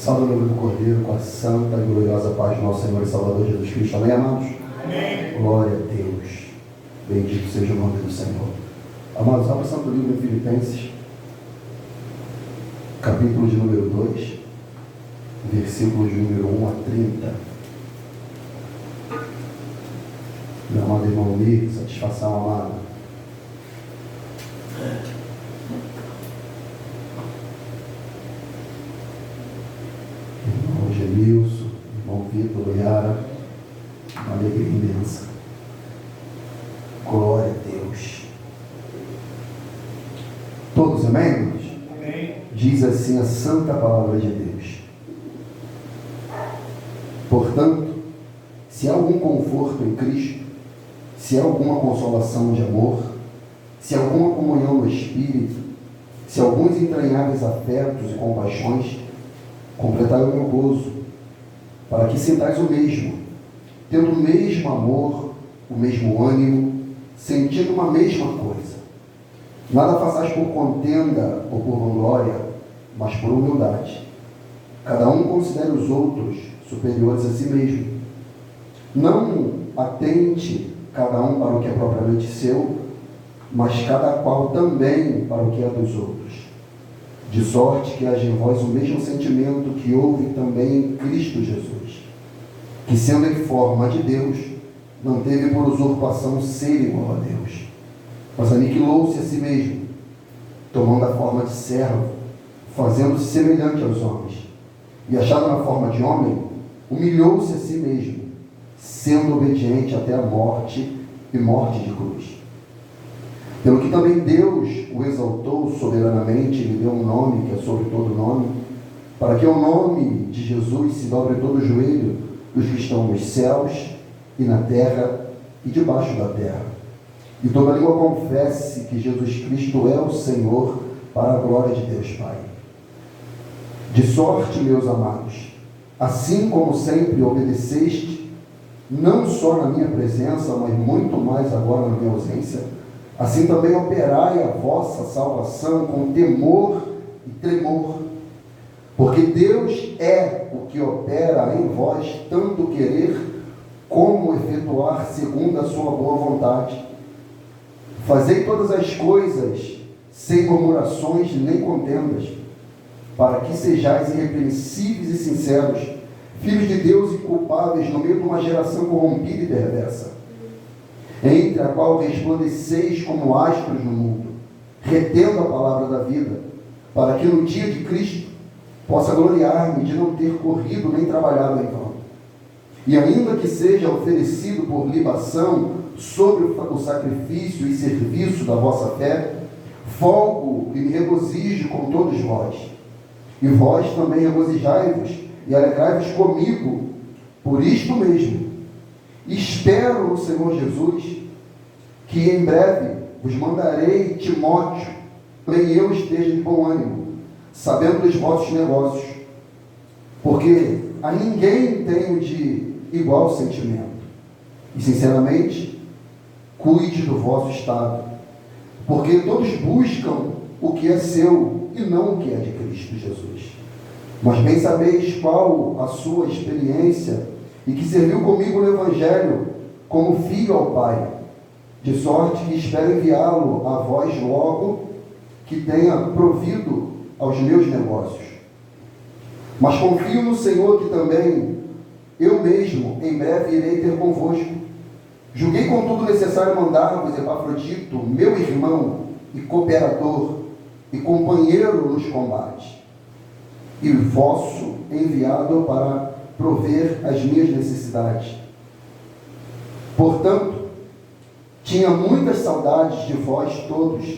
Salve o nome do Cordeiro, com a santa e gloriosa paz do nosso Senhor e Salvador Jesus Cristo. Amém, amados? Amém. Glória a Deus. Bendito seja o nome do Senhor. Amados, abra o Santo Livro de Filipenses, capítulo de número 2, versículos de número 1 a 30. Meu amado irmão Mir, satisfação amada. Irmão Gemilson, irmão Vitor, Yara, uma alegria imensa. Glória a Deus. Todos, amém, irmãos? Amém. Diz assim a santa palavra de Deus. Portanto, se há algum conforto em Cristo, se há alguma consolação de amor, se há alguma comunhão no Espírito, se há alguns entranháveis afetos e compaixões, completai o meu gozo, para que sintais o mesmo, tendo o mesmo amor, o mesmo ânimo, sentindo uma mesma coisa. Nada façais por contenda ou por vanglória, mas por humildade. Cada um considere os outros superiores a si mesmo. Não atente cada um para o que é propriamente seu, mas cada qual também para o que é dos outros. De sorte que haja em vós o mesmo sentimento que houve também em Cristo Jesus, que sendo em forma de Deus, não teve por usurpação ser igual a Deus, mas aniquilou-se a si mesmo, tomando a forma de servo, fazendo-se semelhante aos homens, e achado na forma de homem, humilhou-se a si mesmo, sendo obediente até a morte e morte de cruz. Pelo que também Deus o exaltou soberanamente e lhe deu um nome que é sobre todo nome, para que ao nome de Jesus se dobre todo o joelho dos que estão nos céus e na terra e debaixo da terra, e toda língua confesse que Jesus Cristo é o Senhor, para a glória de Deus Pai. De sorte, meus amados, assim como sempre obedeceste, não só na minha presença, mas muito mais agora na minha ausência, assim também operai a vossa salvação com temor e tremor, porque Deus é o que opera em vós tanto querer como efetuar segundo a sua boa vontade. Fazei todas as coisas sem murmurações nem contendas, para que sejais irrepreensíveis e sinceros, filhos de Deus inculpáveis no meio de uma geração corrompida e perversa, entre a qual resplandeceis como astros no mundo, retendo a palavra da vida, para que no dia de Cristo possa gloriar-me de não ter corrido nem trabalhado em vão. E ainda que seja oferecido por libação sobre o sacrifício e serviço da vossa fé, folgo e me regozijo com todos vós. E vós também regozijai-vos e alegrai-vos comigo, por isto mesmo. Espero no Senhor Jesus, que em breve vos mandarei Timóteo, também eu esteja de bom ânimo, sabendo dos vossos negócios, porque a ninguém tenho de igual sentimento. E sinceramente, cuide do vosso estado, porque todos buscam o que é seu e não o que é de Cristo Jesus. Mas bem sabeis qual a sua experiência, e que serviu comigo no Evangelho como filho ao Pai, de sorte que espero enviá-lo a vós logo que tenha provido aos meus negócios. Mas confio no Senhor que também eu mesmo em breve irei ter convosco. Julguei contudo necessário mandar-vos Epafrodito, meu irmão e cooperador e companheiro nos combates, e vosso enviado para prover as minhas necessidades. Portanto, tinha muitas saudades de vós todos,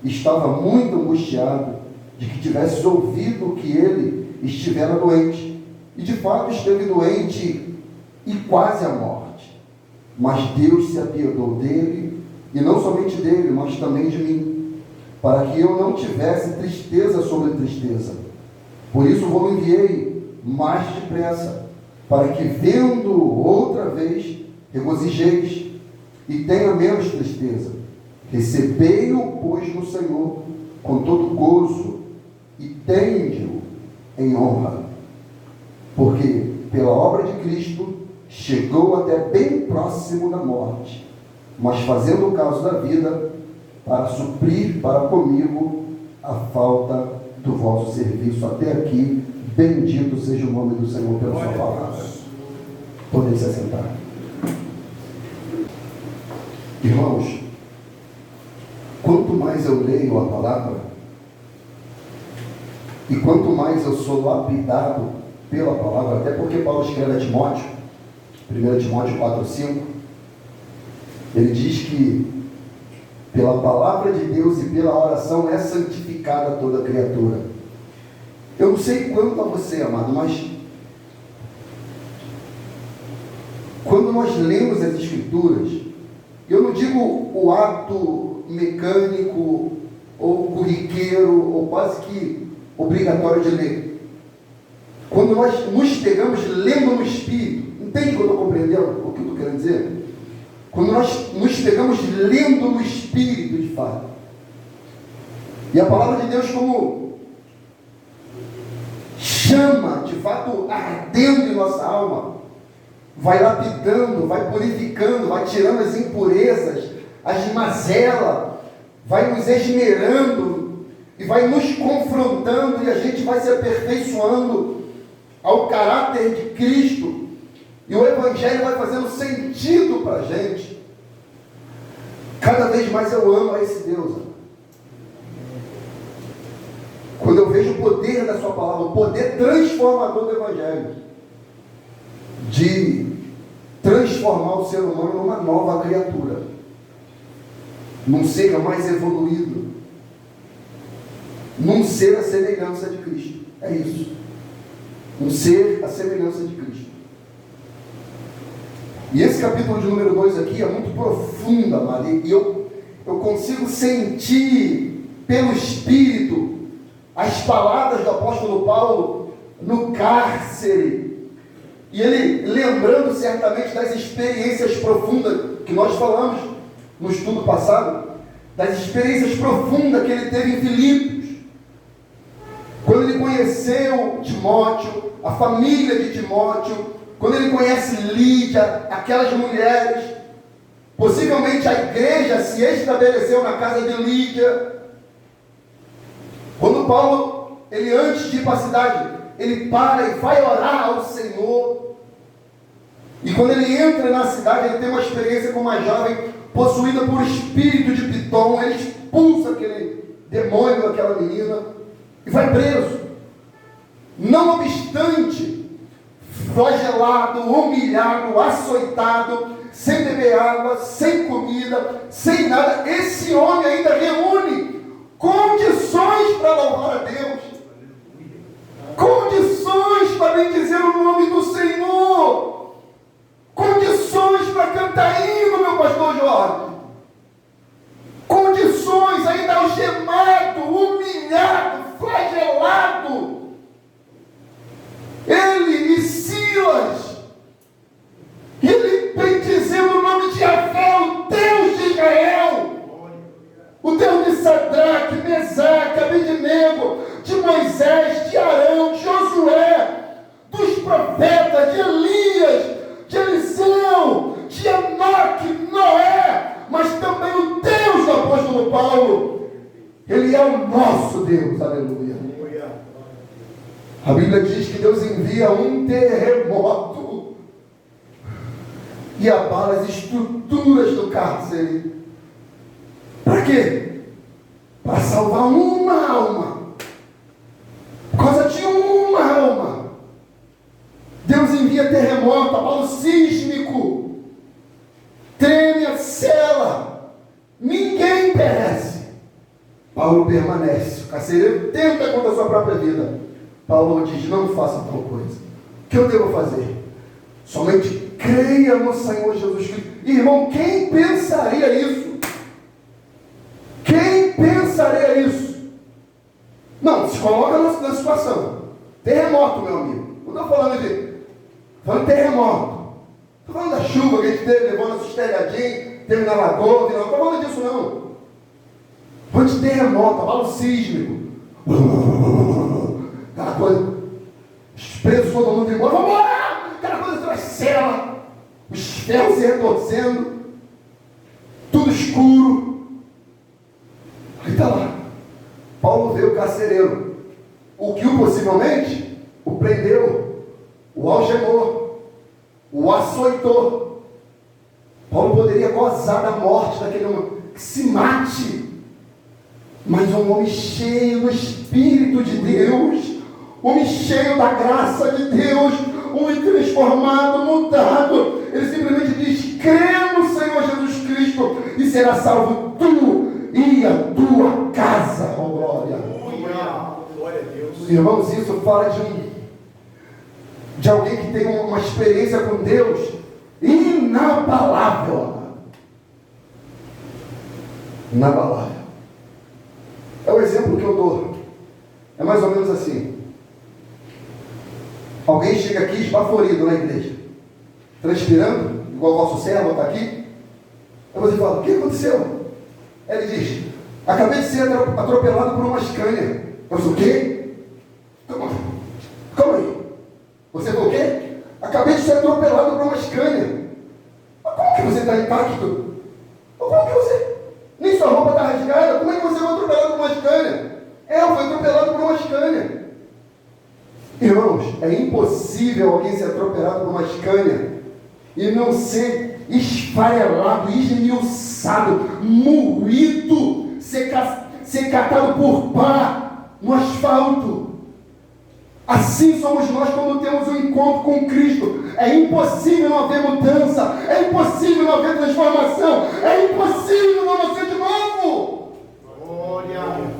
estava muito angustiado de que tivesses ouvido que ele estivera doente, e de fato esteve doente e quase à morte. Mas Deus se apiedou dele, e não somente dele, mas também de mim, para que eu não tivesse tristeza sobre tristeza. Por isso vos enviei mais depressa, para que, vendo outra vez, regozijeis e tenha menos tristeza. Recebei-o, pois, no Senhor, com todo gozo, e tende-o em honra, porque pela obra de Cristo chegou até bem próximo da morte, mas fazendo o caso da vida, para suprir para comigo a falta do vosso serviço até aqui. Bendito seja o nome do Senhor pela sua palavra. Podem se assentar. Irmãos, quanto mais eu leio a palavra, e quanto mais eu sou lapidado pela palavra, até porque Paulo escreve a Timóteo, 1 Timóteo 4,5, ele diz que pela palavra de Deus e pela oração é santificada toda criatura. Eu não sei quanto a você, amado, mas quando nós lemos as Escrituras, eu não digo o ato mecânico ou corriqueiro ou quase que obrigatório de ler. Quando nós nos pegamos lendo no Espírito, entende o que eu estou compreendendo? O que eu estou querendo dizer? Quando nós nos pegamos lendo no Espírito, de fato, e a palavra de Deus como chama, de fato, ardendo em nossa alma, vai lapidando, vai purificando, vai tirando as impurezas, as mazelas, vai nos esmerando e vai nos confrontando, e a gente vai se aperfeiçoando ao caráter de Cristo. E o Evangelho vai fazendo sentido para a gente. Cada vez mais eu amo a esse Deus. Quando eu vejo o poder da sua palavra, o poder transformador do Evangelho, de transformar o ser humano numa nova criatura, num ser mais evoluído, num ser à semelhança de Cristo. É isso. Um ser à semelhança de Cristo. E esse capítulo de número 2 aqui é muito profundo, amado, e eu consigo sentir pelo Espírito as palavras do apóstolo Paulo no cárcere, e ele lembrando certamente das experiências profundas que nós falamos no estudo passado, das experiências profundas que ele teve em Filipos, quando ele conheceu Timóteo, a família de Timóteo, quando ele conhece Lídia, aquelas mulheres, possivelmente a igreja se estabeleceu na casa de Lídia. Quando Paulo, ele antes de ir para a cidade, ele para e vai orar ao Senhor. E quando ele entra na cidade, ele tem uma experiência com uma jovem possuída por espírito de Pitom. Ele expulsa aquele demônio daquela menina e vai preso. Não obstante, flagelado, humilhado, açoitado, sem beber água, sem comida, sem nada, esse homem ainda reúne condições para louvar a Deus, condições para bendizer o nome do Senhor, condições para cantar hino, meu pastor Jorge, condições ainda algemado, humilhado, flagelado. Ele e Silas, ele bendizendo o nome de Yahvé, o Deus de Israel, o Deus de Sadraque, Mesaque, Abednego, de Moisés, de Arão, de Josué, dos profetas, de Elias, de Eliseu, de Enoque, Noé, mas também o Deus do apóstolo Paulo. Ele é o nosso Deus, aleluia. A Bíblia diz que Deus envia um terremoto e abala as estruturas do cárcere. Para quê? Para salvar uma alma. Por causa de uma alma. Deus envia terremoto, abalo sísmico, treme a cela, ninguém perece. Paulo permanece. O carcereiro tenta contra a sua própria vida. Paulo diz: não faça tal coisa. O que eu devo fazer? Somente creia no Senhor Jesus Cristo. Irmão, quem pensaria isso? Quem pensaria isso? Não, se coloca na situação. Terremoto, meu amigo. Não estou falando de terremoto. Estou falando da chuva que a gente teve, levou nosso estelhadinho, teve na lagoa, não estou falando disso não. Falando de terremoto, abalo sísmico. Aquela coisa. Os presos todo mundo embora, vamos lá! Aquela coisa da cela, os ferros se retorcendo, tudo escuro. Aí está lá. Paulo vê o carcereiro, o que possivelmente o prendeu, o algemou, o açoitou. Paulo poderia gozar da morte daquele homem, que se mate. Mas um homem cheio do Espírito de Deus, homem cheio da graça de Deus, homem transformado, mudado, ele simplesmente diz: crê no Senhor Jesus Cristo e será salvo tu e a tua casa. Oh, glória! Glória a Deus. Irmãos, isso fala de alguém que tem uma experiência com Deus inabalável. Inabalável. É o exemplo que eu dou. É mais ou menos assim. Alguém chega aqui esbaforido na igreja, transpirando, igual o vosso servo está aqui. Aí você fala: o que aconteceu? Ele diz: acabei de ser atropelado por uma escânia. Eu disse: o quê? Calma aí. Você falou o quê? Acabei de ser atropelado por uma escânia. Mas como que você está intacto? Como que você... Nem sua roupa está rasgada. Como é que você foi atropelado por uma escânia? Eu fui atropelado por uma escânia. Irmãos, é impossível alguém ser atropelado por uma escânia e não ser esfarelado, esmiuçado, moído, ser catado por pá no asfalto. Assim somos nós quando temos um encontro com Cristo. É impossível não haver mudança, é impossível não haver transformação, é impossível não nascer de novo. Glória!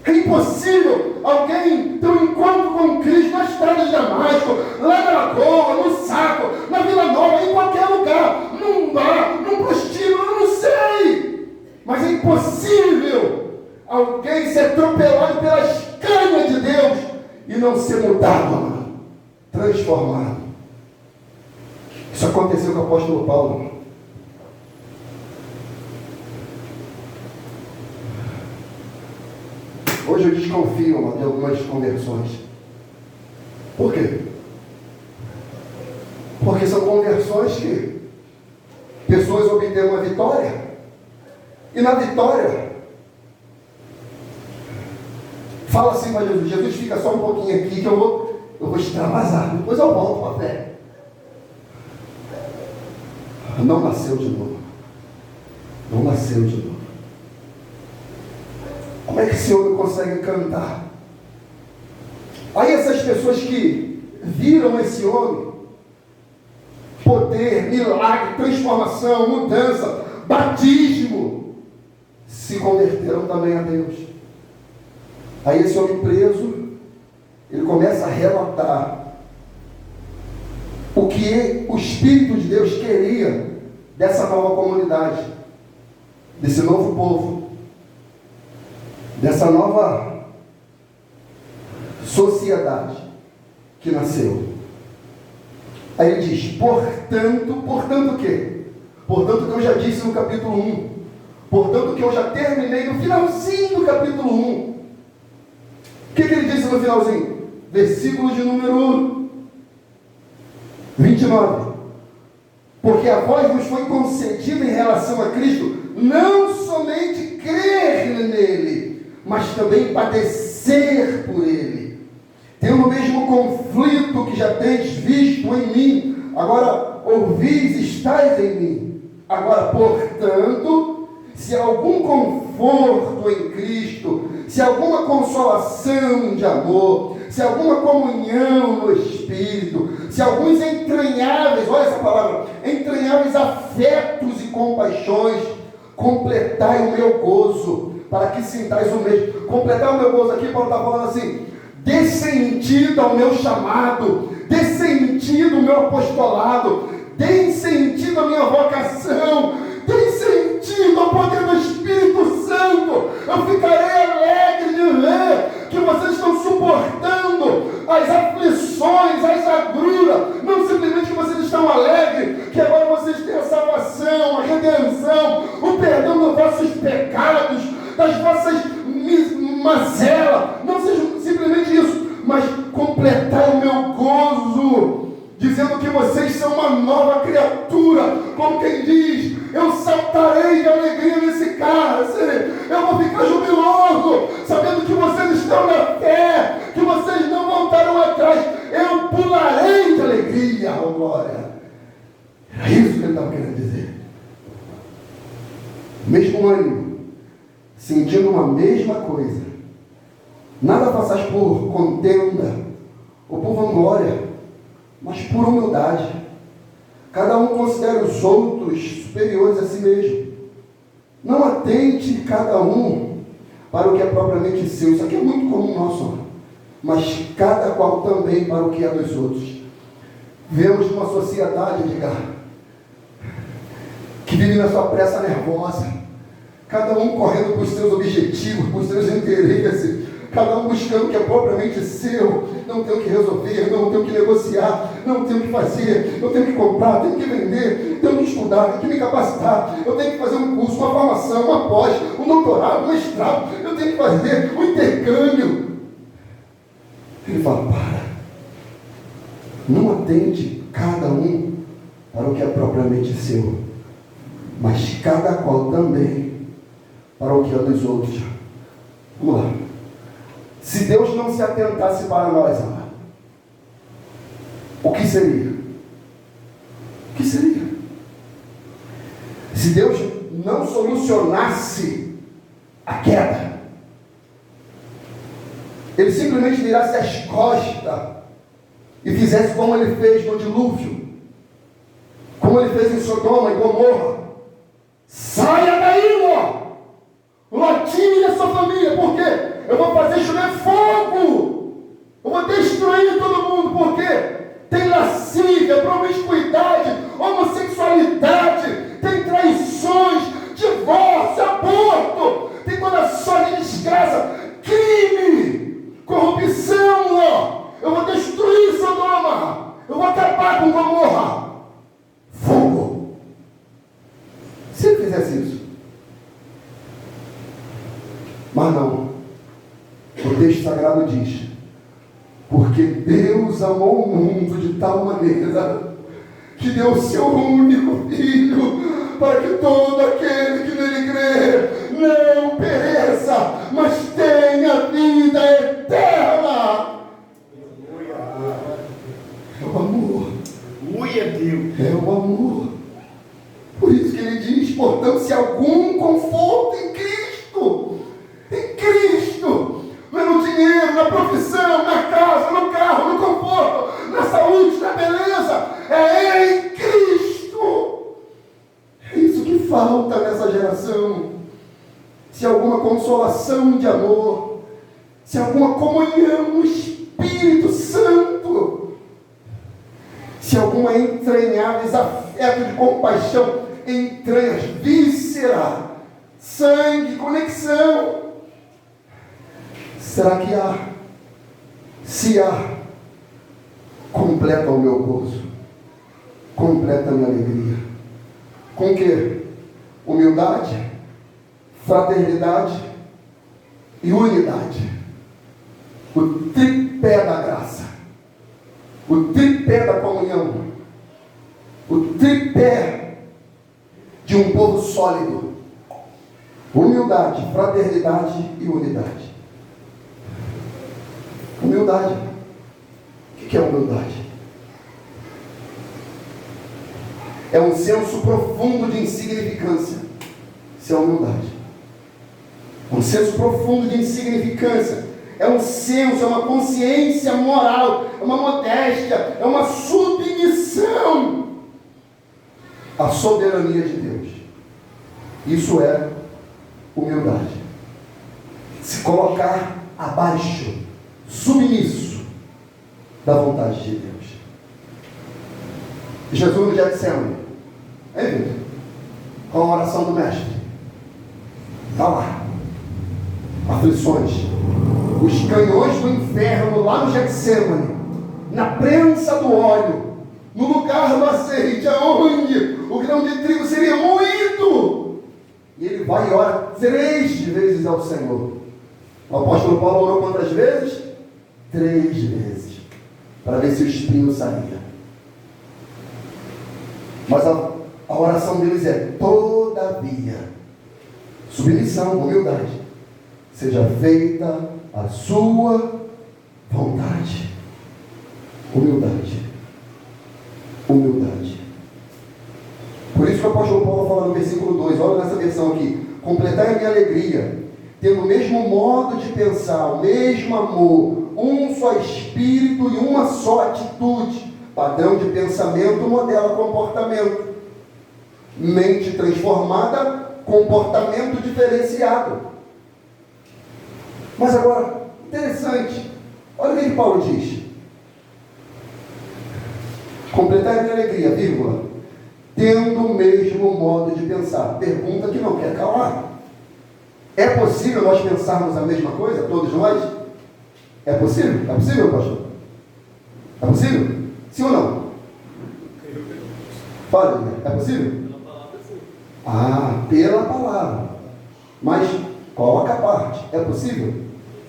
É impossível alguém ter um encontro com Cristo na estrada de Damasco, lá na Lagoa, no Saco, na Vila Nova, em qualquer lugar, num bar, num prostíbulo, eu não sei. Mas é impossível alguém ser atropelado pela escânia de Deus e não ser mudado, amado, transformado. Isso aconteceu com o apóstolo Paulo. Hoje eu desconfio, amado, de algumas conversões. Por quê? Porque são conversões que pessoas obtêm uma vitória, e na vitória fala assim para Jesus: Jesus, fica só um pouquinho aqui que eu vou extravasar, depois eu volto para a fé. Não nasceu de novo. Não nasceu de novo. Como é que esse homem consegue cantar? Aí essas pessoas que viram esse homem, poder, milagre, transformação, mudança, batismo, se converteram também a Deus. Aí esse homem preso, ele começa a relatar o que o Espírito de Deus queria dessa nova comunidade, desse novo povo, dessa nova sociedade que nasceu. Aí ele diz: portanto o quê? Portanto que eu já disse no capítulo 1, portanto que eu já terminei no finalzinho do capítulo 1. O que ele disse no finalzinho? Versículo de número 29. Porque a vós vos foi concedida em relação a Cristo não somente crer nele, mas também padecer por ele, tendo o mesmo conflito que já tendes visto em mim, agora ouvis, estáis em mim. Agora, portanto, se há algum conforto em Cristo, se há alguma consolação de amor, se há alguma comunhão no Espírito, se há alguns entranháveis, olha essa palavra, entranháveis afetos e compaixões, completai o meu gozo, para que sintais o mesmo. Completar o meu gozo aqui, Paulo está falando assim: dê sentido ao meu chamado, dê sentido ao meu apostolado, dê sentido à minha vocação, dê sentido ao poder do Espírito Santo. Eu ficarei alegre de ver que vocês estão suportando as aflições, as agruras, não simplesmente que vocês estão alegres, que agora vocês têm a salvação, a redenção, o perdão dos vossos pecados, das vossas mazelas, não seja simplesmente isso, mas completai o meu gozo, dizendo que vocês são uma nova criatura, como quem diz, eu saltarei de alegria nesse cárcere, eu vou ficar jubiloso, sabendo que vocês estão na fé, que vocês não voltarão atrás, eu pularei de alegria, oh glória. Era isso que ele estava querendo dizer. Mesmo ânimo, sentindo uma mesma coisa, nada façais por contenda ou por vanglória, mas por humildade. Cada um considere os outros superiores a si mesmo. Não atente cada um para o que é propriamente seu. Isso aqui é muito comum nosso, mas cada qual também para o que é dos outros. Vemos uma sociedade, Edgar, que vive na sua pressa nervosa, cada um correndo para os seus objetivos, para os seus interesses, cada um buscando o que é propriamente seu. Não tenho que resolver, não tenho que negociar, não tenho que fazer, eu tenho que comprar, tenho que vender, tenho que estudar, tenho que me capacitar, eu tenho que fazer um curso, uma formação, uma pós, um doutorado, um mestrado, eu tenho que fazer um intercâmbio. Ele fala, não atende cada um para o que é propriamente seu, mas cada qual também para o que é dos outros. Vamos lá. Se Deus não se atentasse para nós, amado, o que seria? O que seria? Se Deus não solucionasse a queda, Ele simplesmente virasse as costas e fizesse como Ele fez no dilúvio, como Ele fez em Sodoma e Gomorra. Saia daí, Ló! Lotinho e a sua família, por quê? Eu vou fazer chover fogo, eu vou destruir todo mundo, porque tem lascívia, promiscuidade, homossexualidade, tem traições, divórcio, aborto, tem toda sorte de desgraça, crime, corrupção, ó. Eu vou destruir Sodoma, eu vou acabar com Gomorra, fogo. Se ele fizesse isso, mas não. O texto sagrado diz, porque Deus amou o mundo de tal maneira que deu o seu único Filho, para que todo aquele que nele crê não pereça, mas tenha vida eterna. É o amor. É o amor. Por isso que ele diz, portanto, se algum conforto em Cristo, não é no dinheiro, na profissão, na casa, no carro, no conforto, na saúde, na beleza, é em Cristo. É isso que falta nessa geração. Se alguma consolação de amor, se alguma comunhão no Espírito Santo, se alguma entranháveis afeto de compaixão, entranhas, víscera, sangue, conexão, será que há? Se há, completa o meu gozo, completa a minha alegria. Com o quê? Humildade, fraternidade e unidade. O tripé da graça, o tripé da comunhão, o tripé de um povo sólido. Humildade, fraternidade e unidade. Humildade. O que é humildade? É um senso profundo de insignificância. Isso é humildade. Um senso profundo de insignificância. É um senso, é uma consciência moral, é uma modéstia, é uma submissão à soberania de Deus. Isso é humildade. Se colocar abaixo, submisso da vontade de Deus. Jesus no Getsemane, é Vitor? Com a oração do mestre, está lá, aflições, os canhões do inferno lá no Getsemane, na prensa do óleo, no lugar do azeite, aonde o grão de trigo seria moído, e ele vai e ora 3 vezes ao Senhor. O apóstolo Paulo orou quantas vezes? 3 vezes. para ver se o espinho saía. Mas a oração deles é: todavia, submissão, humildade, seja feita a sua vontade. Humildade. Humildade. Por isso que o apóstolo Paulo fala no versículo 2, olha nessa versão aqui: completai a minha alegria, tendo o mesmo modo de pensar, o mesmo amor, um só espírito e uma só atitude. Padrão de pensamento modela comportamento. Mente transformada, comportamento diferenciado. Mas agora, interessante, olha o que Paulo diz: completar a minha alegria, vírgula, tendo o mesmo modo de pensar. Pergunta que não quer calar. É possível nós pensarmos a mesma coisa, todos nós? É possível? É possível, pastor? É possível? Sim ou não? Fala, né? É possível? Pela palavra, sim. Ah, pela palavra. Mas coloca a parte. É possível?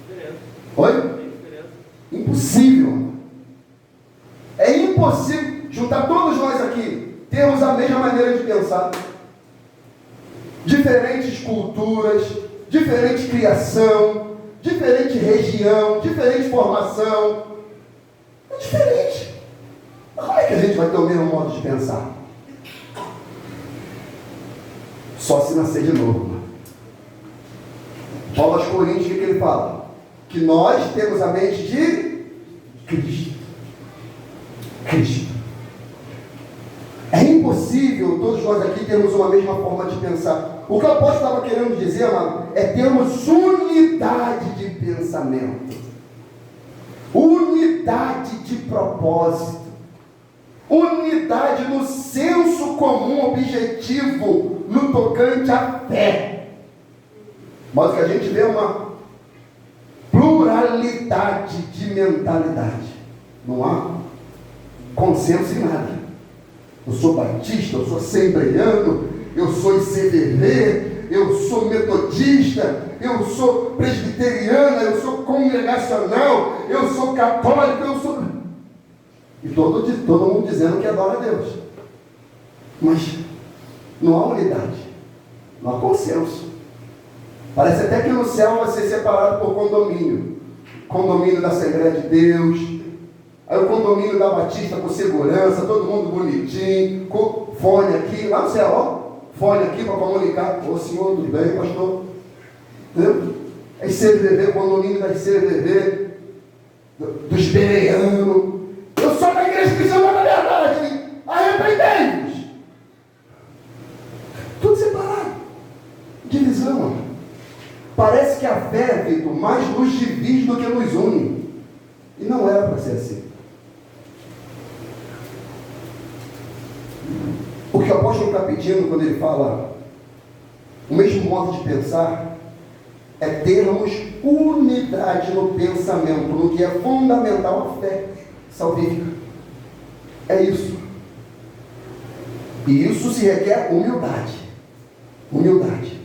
Tem diferença. Oi? Tem diferença. Impossível. É impossível juntar todos nós aqui, termos a mesma maneira de pensar. Diferentes culturas, diferente criação, diferente região, diferente formação. É diferente. Mas como é que a gente vai ter o mesmo modo de pensar? Só se nascer de novo. Paulo aos Coríntios, o que ele fala? Que nós temos a mente de Cristo. Cristo. É impossível todos nós aqui termos uma mesma forma de pensar. O que o apóstolo estava querendo dizer, amado, é termos unidade de pensamento, unidade de propósito, unidade no senso comum objetivo no tocante à fé. Mas o que a gente vê é uma pluralidade de mentalidade. Não há consenso em nada. Eu sou batista, eu sou assembleiano, eu sou ICVV, eu sou metodista, eu sou presbiteriana, eu sou congregacional, eu sou católico, eu sou... E todo mundo dizendo que adora a Deus. Mas não há unidade, não há consenso. Parece até que no céu vai ser separado por condomínio. Condomínio da Assembleia de Deus, aí o condomínio da Batista com segurança, todo mundo bonitinho, com fone aqui, lá no céu, ó, fone aqui para comunicar. Ô senhor, tudo bem, pastor? Entendeu? Aí CVV, condomínio da CVV, dos bereanos. Eu sou da igreja cristã da verdade, arrependei-vos. Tudo separado. Divisão, mano. Parece que a fé, Vitor, mais nos divide do que nos une. E não era para ser assim. O que o apóstolo está pedindo quando ele fala o mesmo modo de pensar é termos unidade no pensamento, no que é fundamental a fé salvífica. É isso. E isso se requer humildade. Humildade.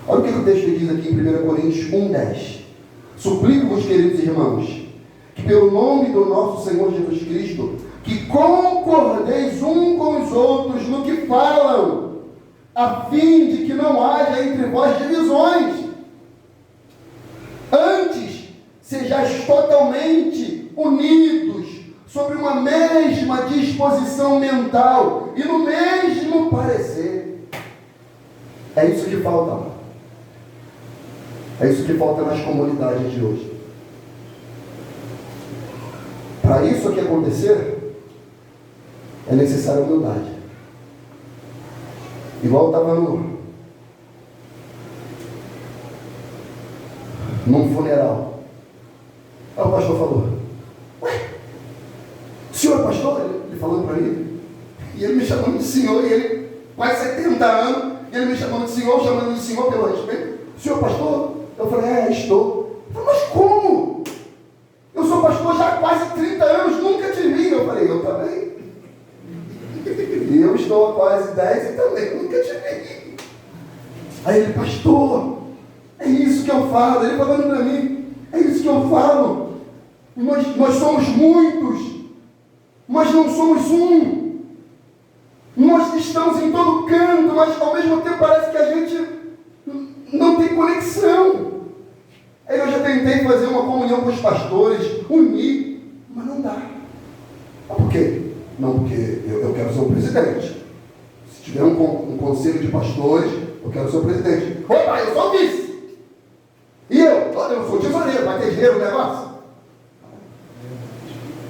Olha o que o texto diz aqui em 1 Coríntios 1,10. Suplico-vos, queridos irmãos, que pelo nome do nosso Senhor Jesus Cristo, que concordeis um com os outros no que falam, a fim de que não haja entre vós divisões. Antes, sejais totalmente unidos, sobre uma mesma disposição mental e no mesmo parecer. É isso que falta. É isso que falta nas comunidades de hoje. Para isso aqui acontecer, é necessária humildade. Igual estava num funeral. Aí o pastor falou: ué, o senhor é pastor? Ele falando para mim. E ele me chamando de senhor, e ele quase 70 anos, e ele me chamando de senhor, chamando de senhor pelo respeito. O senhor é pastor? Eu falei: estou. Ele falou: mas como? Eu sou pastor já há quase 30 anos, nunca te vi. Eu falei: eu também. E eu estou há quase 10 e também nunca te vi. Aí ele: pastor, é isso que eu falo. Ele falando para mim: é isso que eu falo. Nós nós somos muitos, mas não somos um. Nós estamos em todo canto, mas ao mesmo tempo parece que a gente não tem conexão. Aí eu já tentei fazer uma comunhão com os pastores, unir, mas não dá. Por quê? Não, porque eu quero ser o presidente. Se tiver um conselho de pastores, eu quero ser o presidente. Opa, eu sou o vice. E eu sou o tesoureiro, vai ter dinheiro o negócio?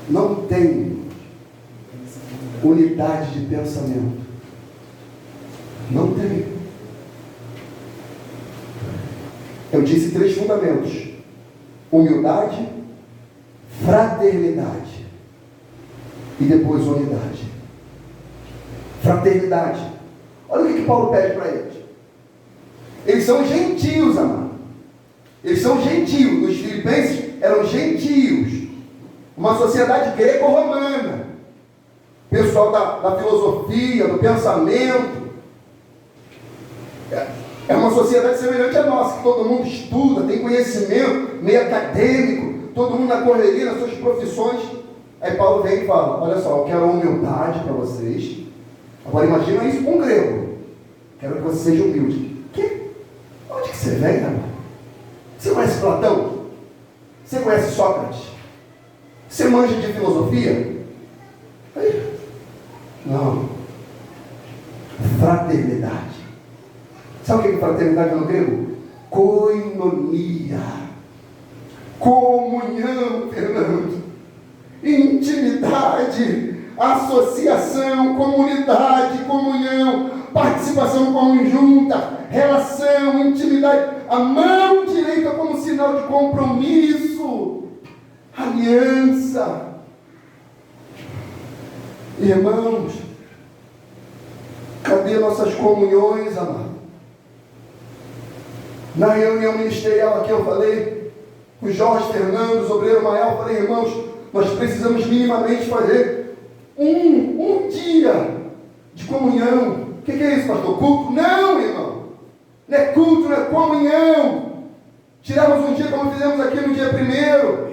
Não tem unidade de pensamento. Não tem. Eu disse 3 fundamentos: humildade, fraternidade e depois unidade. Fraternidade. Olha o que Paulo pede para eles. Eles são gentios, amado. Eles são gentios. Os filipenses eram gentios. Uma sociedade greco-romana. Pessoal da filosofia, do pensamento. É uma sociedade semelhante à nossa, que todo mundo estuda, tem conhecimento, meio acadêmico, todo mundo na correria, nas suas profissões. Aí Paulo vem e fala: olha só, eu quero humildade para vocês. Agora imagina isso com um grego. Quero que você seja humilde. Que? Onde que você vem, rapaz? Você conhece Platão? Você conhece Sócrates? Você manja de filosofia? Aí, não. Fraternidade. Sabe o que é fraternidade no grego? Koinonia. Comunhão, Fernando. Intimidade. Associação, comunidade, comunhão, participação conjunta, relação, intimidade. A mão direita como sinal de compromisso, aliança. Irmãos, cadê nossas comunhões, amado? Na reunião ministerial aqui eu falei com Jorge Fernandes, obreiro Mael, falei: irmãos, nós precisamos minimamente fazer um dia de comunhão. O que é isso, pastor? Culto? Não, irmão. Não é culto, não é comunhão. Tiramos um dia como fizemos aqui no dia 1º.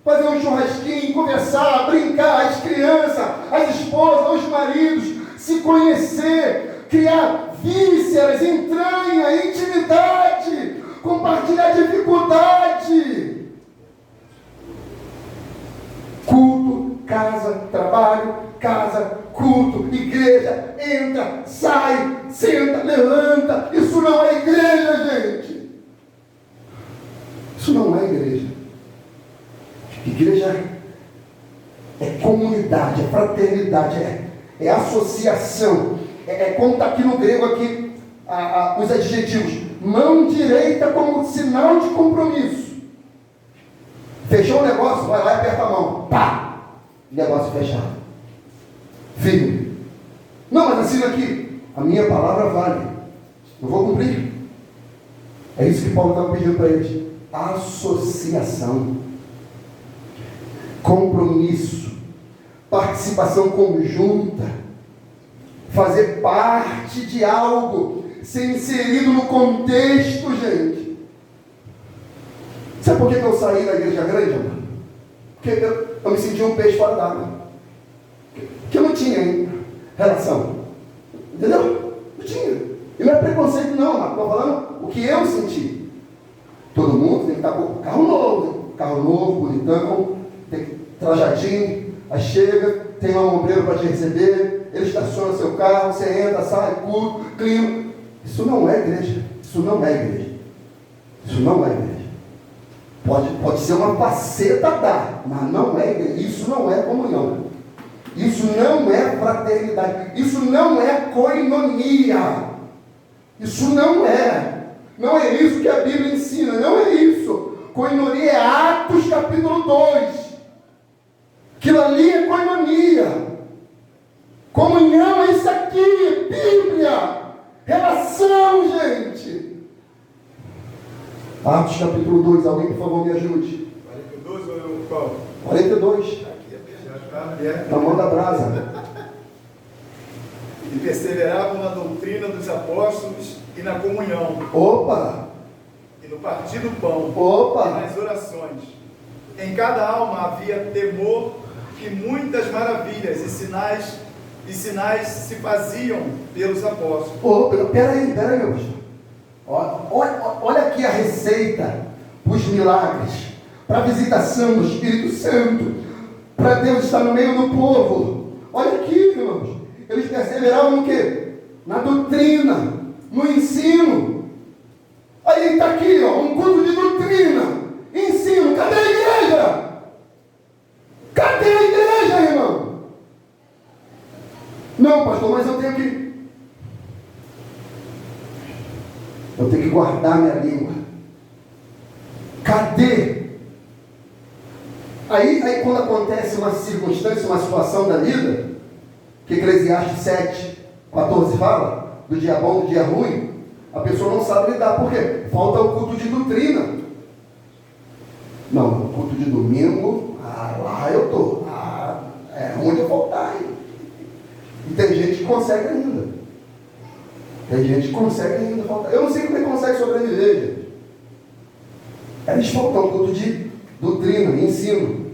Fazer um churrasquinho, conversar, brincar, as crianças, as esposas, os maridos, se conhecer, criar vísceras, entranha, intimidade, compartilhar dificuldade. Culto, casa, trabalho, casa, culto, igreja, entra, sai, senta, levanta. Isso não é igreja, gente. Isso não é igreja. Igreja é comunidade, é fraternidade, é associação. Como está aqui no grego, aqui, os adjetivos. Mão direita como sinal de compromisso. Fechou o negócio, vai lá e aperta a mão. Pá! Negócio fechado. Firme. Não, mas assina aqui. A minha palavra vale. Eu vou cumprir. É isso que Paulo estava pedindo para eles. Associação. Compromisso. Participação conjunta. Fazer parte de algo. Ser inserido no contexto, gente. Sabe por que eu saí da igreja grande, mano? Porque eu me sentia um peixe fora d'água. Porque eu não tinha relação. Entendeu? Não tinha. E não é preconceito não, mano. Estou falando o que eu senti. Todo mundo tem que estar com carro novo. Né? Carro novo, bonitão, tem trajadinho. Aí chega, tem lá um ombreiro para te receber. Ele estaciona seu carro, você entra, sai, culto, clima. Isso não é igreja. Isso não é igreja. Isso não é igreja. Pode ser uma faceta da, mas não é igreja. Isso não é comunhão. Isso não é fraternidade. Isso não é koinonia. Isso não é. Não é isso que a Bíblia ensina. Não é isso. Koinonia é Atos capítulo 2. Aquilo ali é koinonia. Comunhão é isso aqui. Bíblia. Relação, gente. Atos capítulo 2, alguém por favor me ajude. 42 ou qual? 42. Na mão da brasa. E perseveravam na doutrina dos apóstolos e na comunhão. Opa! E no partir do pão. Opa! E nas orações. em cada alma havia temor, e muitas maravilhas e sinais se faziam pelos apóstolos. Peraí, meu pastor. Olha aqui a receita para os milagres, para a visitação do Espírito Santo, para Deus estar no meio do povo. Olha aqui, irmãos. Eles perseveravam no quê? Na doutrina, no ensino. Aí está aqui, um culto de doutrina, ensino. Cadê a igreja? Cadê a igreja, irmão? Não, pastor, mas eu tenho que guardar minha língua. Cadê? Aí quando acontece uma circunstância, uma situação da vida, que Eclesiastes 7:14 fala, do dia bom, do dia ruim, a pessoa não sabe lidar. Por quê? Falta o culto de doutrina. Não, o culto de domingo, lá eu estou. É onde eu faltar. E tem gente que consegue ainda. Faltar. Eu não sei como é que consegue sobreviver, gente. Eles faltam culto de doutrina, ensino,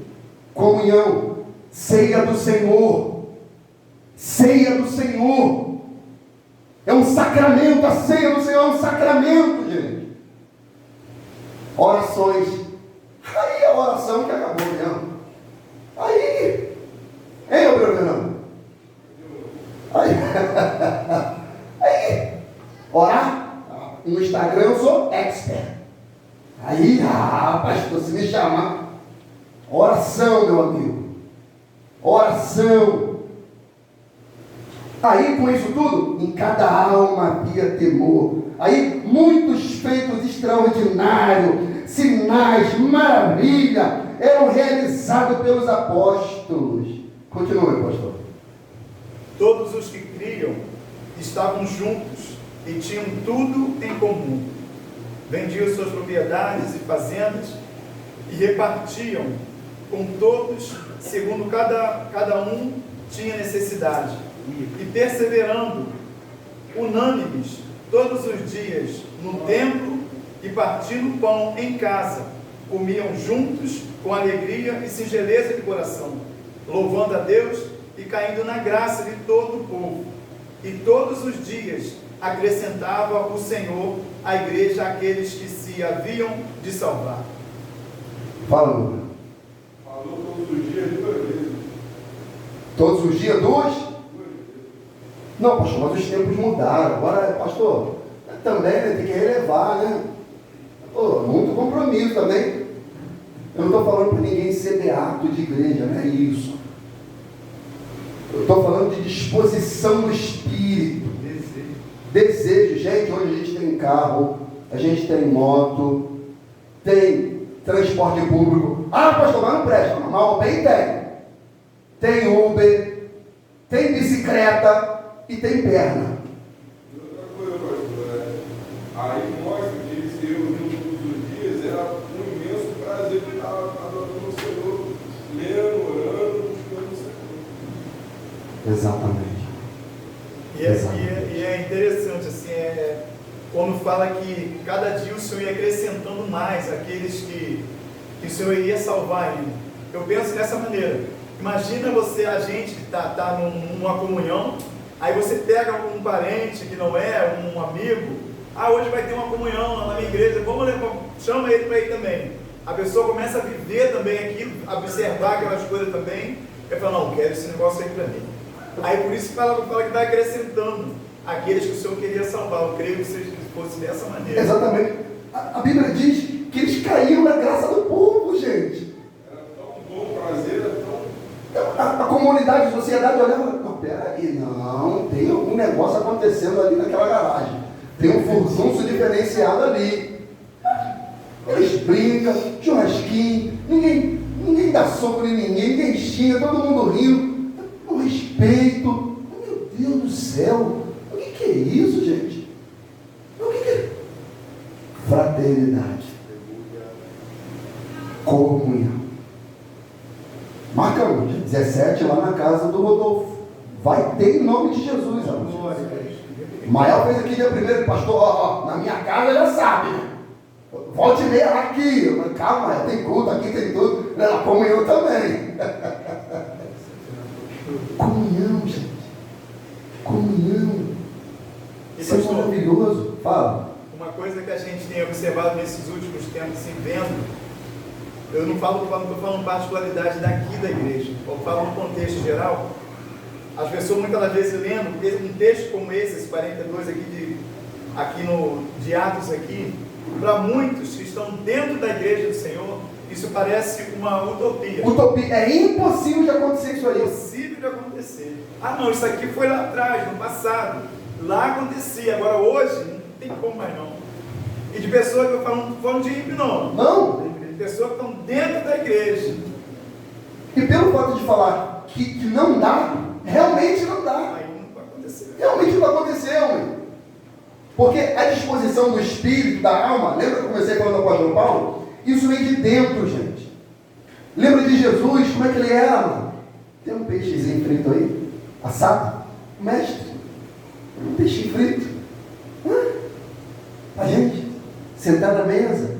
comunhão, ceia do Senhor. Ceia do Senhor. É um sacramento, a ceia do Senhor é um sacramento, gente. Orações. Aí a oração que acabou mesmo. Aí, hein, meu Fernando? Aí, orar. No Instagram eu sou expert. Aí, pastor, se me chamar. Oração, meu amigo. Oração. Aí, com isso tudo, em cada alma havia temor. Aí, muitos feitos extraordinários, sinais, maravilha, eram realizados pelos apóstolos. Continue, pastor. Todos os que criam estavam juntos e tinham tudo em comum. Vendiam suas propriedades e fazendas e repartiam com todos, segundo cada um tinha necessidade. E perseverando, unânimes, todos os dias no templo e partindo pão em casa, comiam juntos com alegria e singeleza de coração, louvando a Deus e caindo na graça de todo o povo. E todos os dias acrescentava o Senhor à igreja aqueles que se haviam de salvar. Fala, Lucas. Falou todos os dias 2 vezes. Todos os dias 2? Não, pastor, mas os tempos mudaram. Agora, pastor, também tem que relevar, né? Muito compromisso também. Eu não estou falando para ninguém ser beato de igreja, não é isso. Eu estou falando de disposição do espírito. Desejo. Gente, hoje a gente tem carro, a gente tem moto, tem transporte público. Pastor, mas não presta. Mas o bem tem. Tem Uber, tem bicicleta e tem perna. Outra coisa, pastor, aí mostra que eles se reuniam todos os dias, era um imenso prazer de estar adorando o Senhor, lendo, orando, buscando o Senhor. Exatamente. E é interessante, assim, quando fala que cada dia o Senhor ia acrescentando mais aqueles que o Senhor iria salvar ainda. Eu penso dessa maneira. Imagina a gente que está numa comunhão, aí você pega um parente que não é um amigo, hoje vai ter uma comunhão lá na minha igreja, chama ele para ir também. A pessoa começa a viver também aquilo, observar aquelas coisas também, e fala, não, quero esse negócio aí para mim. Aí por isso fala que vai acrescentando aqueles que o Senhor queria salvar. Eu creio que fosse dessa maneira. Exatamente. A Bíblia diz que eles caíram na graça do povo, gente. Era tão bom, prazer, era tão... A comunidade, a sociedade olhava, não, peraí, não, tem algum negócio acontecendo ali naquela garagem. Tem um furdunço diferenciado ali. Eles brincam, churrasquinho, ninguém dá soco em ninguém xinga, todo mundo rindo. O respeito. Meu Deus do céu, o que é isso, gente? O que é? Fraternidade. Comunhão. Marca dia 17 lá na casa do Rodolfo. Vai ter em nome de Jesus, amor. Mael fez aqui dia primeiro, pastor, na minha casa já sabe, né? Volte e meia aqui. Eu falei, calma, tem culto, aqui tem tudo. Na comunhão também. Comunhão, gente. Comunhão. Isso é maravilhoso. Fala. Uma coisa que a gente tem observado nesses últimos tempos, se vendo, eu não estou falando particularidade daqui da igreja, eu falo no contexto geral. As pessoas muitas vezes lendo um texto como esse 42 aqui de Atos aqui, para muitos que estão dentro da igreja do Senhor, isso parece uma utopia. Utopia, é impossível de acontecer isso aí. Impossível de acontecer. Ah não, isso aqui foi lá atrás, no passado. Lá acontecia, agora hoje não tem como mais não. E de pessoas que eu falo de ímpio não. Não. De pessoas que estão dentro da igreja. E pelo fato de falar que não dá, realmente não dá. Aí não vai acontecer. Realmente não aconteceu, homem. Porque a disposição do espírito, da alma, lembra que eu comecei falando do apóstolo Paulo? Isso vem de dentro, gente. Lembra de Jesus, como é que ele era, mano? Tem um peixezinho frito aí? Assado? Mestre, um peixe frito. A gente, sentado à mesa.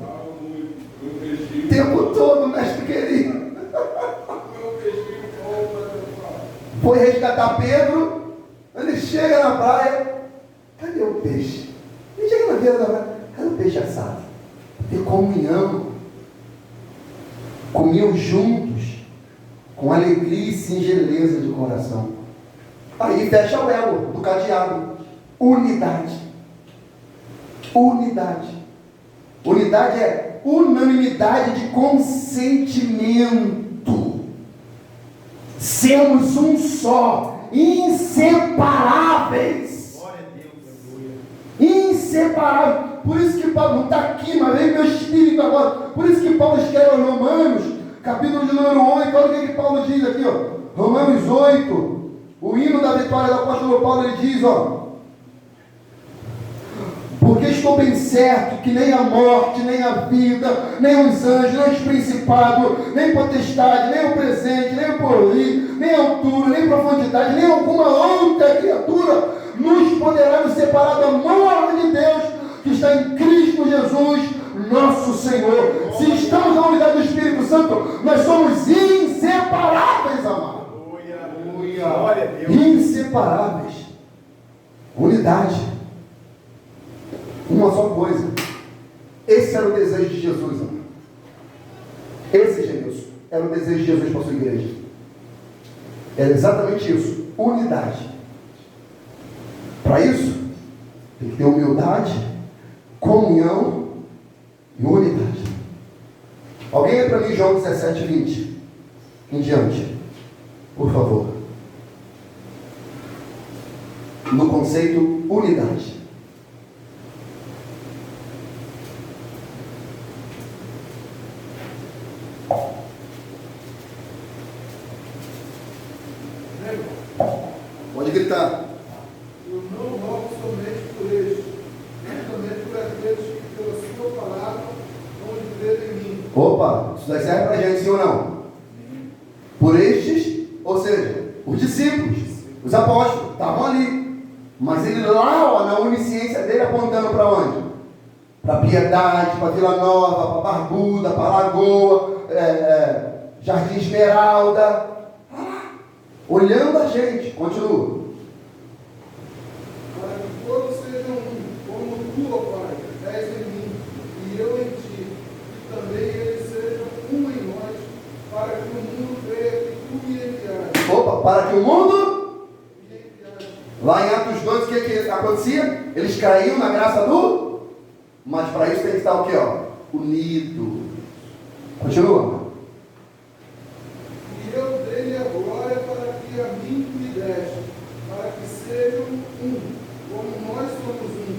O tempo todo, mestre querido. Foi resgatar Pedro. Ele chega na praia. Cadê o peixe? Ele chega na beira da praia. Cadê o peixe assado? Tem comunhão. Comiam juntos, com alegria e singeleza de coração. Aí fecha o elo do cadeado. Unidade. Unidade. Unidade é unanimidade de consentimento. Sermos um só, inseparáveis. Glória a Deus. Inseparáveis. Por isso que Paulo não está aqui, mas veio meu espírito agora. Por isso que Paulo escreve aos Romanos, capítulo de número 8. Olha o que Paulo diz aqui, ó. Romanos 8. O hino da vitória do apóstolo Paulo, ele diz, ó. Porque estou bem certo que nem a morte, nem a vida, nem os anjos, nem os principados, nem potestade, nem o presente, nem o porvir, nem a altura, nem profundidade, nem alguma outra criatura nos poderá nos separar do amor de Deus que está em Cristo Jesus, nosso Senhor. Se estamos na unidade do Espírito Santo, nós somos inseparáveis, amados. Glória a Deus. Inseparáveis. Unidade. Uma só coisa. Esse era o desejo de Jesus, amado. Esse, Jesus, era o desejo de Jesus para a sua igreja. Era exatamente isso. Unidade. Para isso, tem que ter humildade, comunhão e unidade. Alguém lê para mim João 17, 20 em diante, por favor. No conceito unidade. Pode gritar. Eu não rogo somente por eles, mas também por aqueles que pela sua palavra vão crer em mim. Opa, isso daí serve para a gente, sim ou não? Por estes, ou seja, os discípulos, os apóstolos, estavam ali. Mas ele lá, ó, na onisciência dele, apontando para onde? Para Piedade, para Vila Nova, para Barbuda, para Lagoa, Jardim Esmeralda. Olhando a gente, continua. Para que todos sejam um, como tu, ó Pai, és em mim, e eu em ti, e também eles sejam um em nós, para que o mundo creia que tu me enviaste. Opa, para que o mundo... Me enviaste. Lá em Atos 2, o que acontecia? Eles caíam na graça do... Mas para isso tem que estar o quê? Ó? Unido. Continua. E eu dei-lhe a glória para que a mim me deste, para que sejam um, como nós somos um.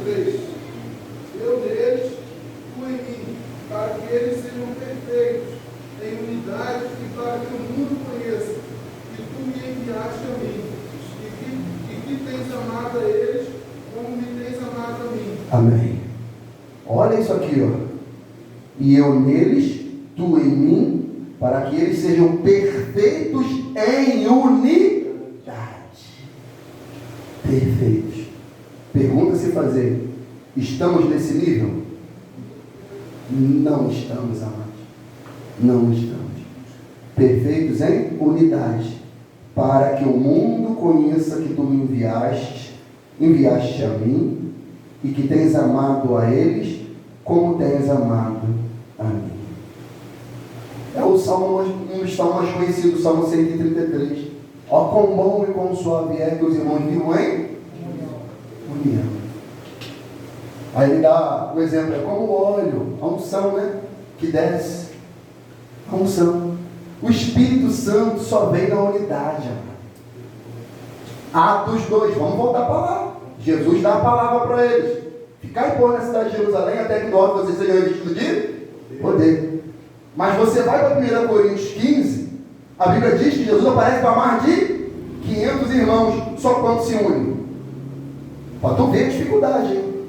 3. Eu neles, tu em mim, para que eles sejam perfeitos, em unidade, e para que o mundo conheça que tu me enviaste a mim, e que tens amado a eles como me tens amado a mim. Amém. Olha isso aqui, ó. E eu neles, tu em mim, para que eles sejam perfeitos em unidade. Perfeitos. Pergunta se fazer. Estamos nesse nível? Não estamos, amados. Não estamos. Perfeitos em unidade, para que o mundo conheça que tu me enviaste a mim, e que tens amado a eles como tens amado a mim. É o salmo, um dos salmos mais conhecidos, o Salmo 133. Ó, quão bom e quão suave é que os irmãos vivam em união. Aí ele dá o exemplo, é como o óleo, a unção, né? Que desce. A unção. O Espírito Santo só vem na unidade, amado. Atos 2, vamos voltar para lá. Jesus dá a palavra para eles. Ficai por na cidade de Jerusalém até que nós vocês sejam revestidos de poder. Mas você vai para 1 Coríntios 15, a Bíblia diz que Jesus aparece para mais de 500 irmãos, só quando se unem. Para tu ver a dificuldade, hein?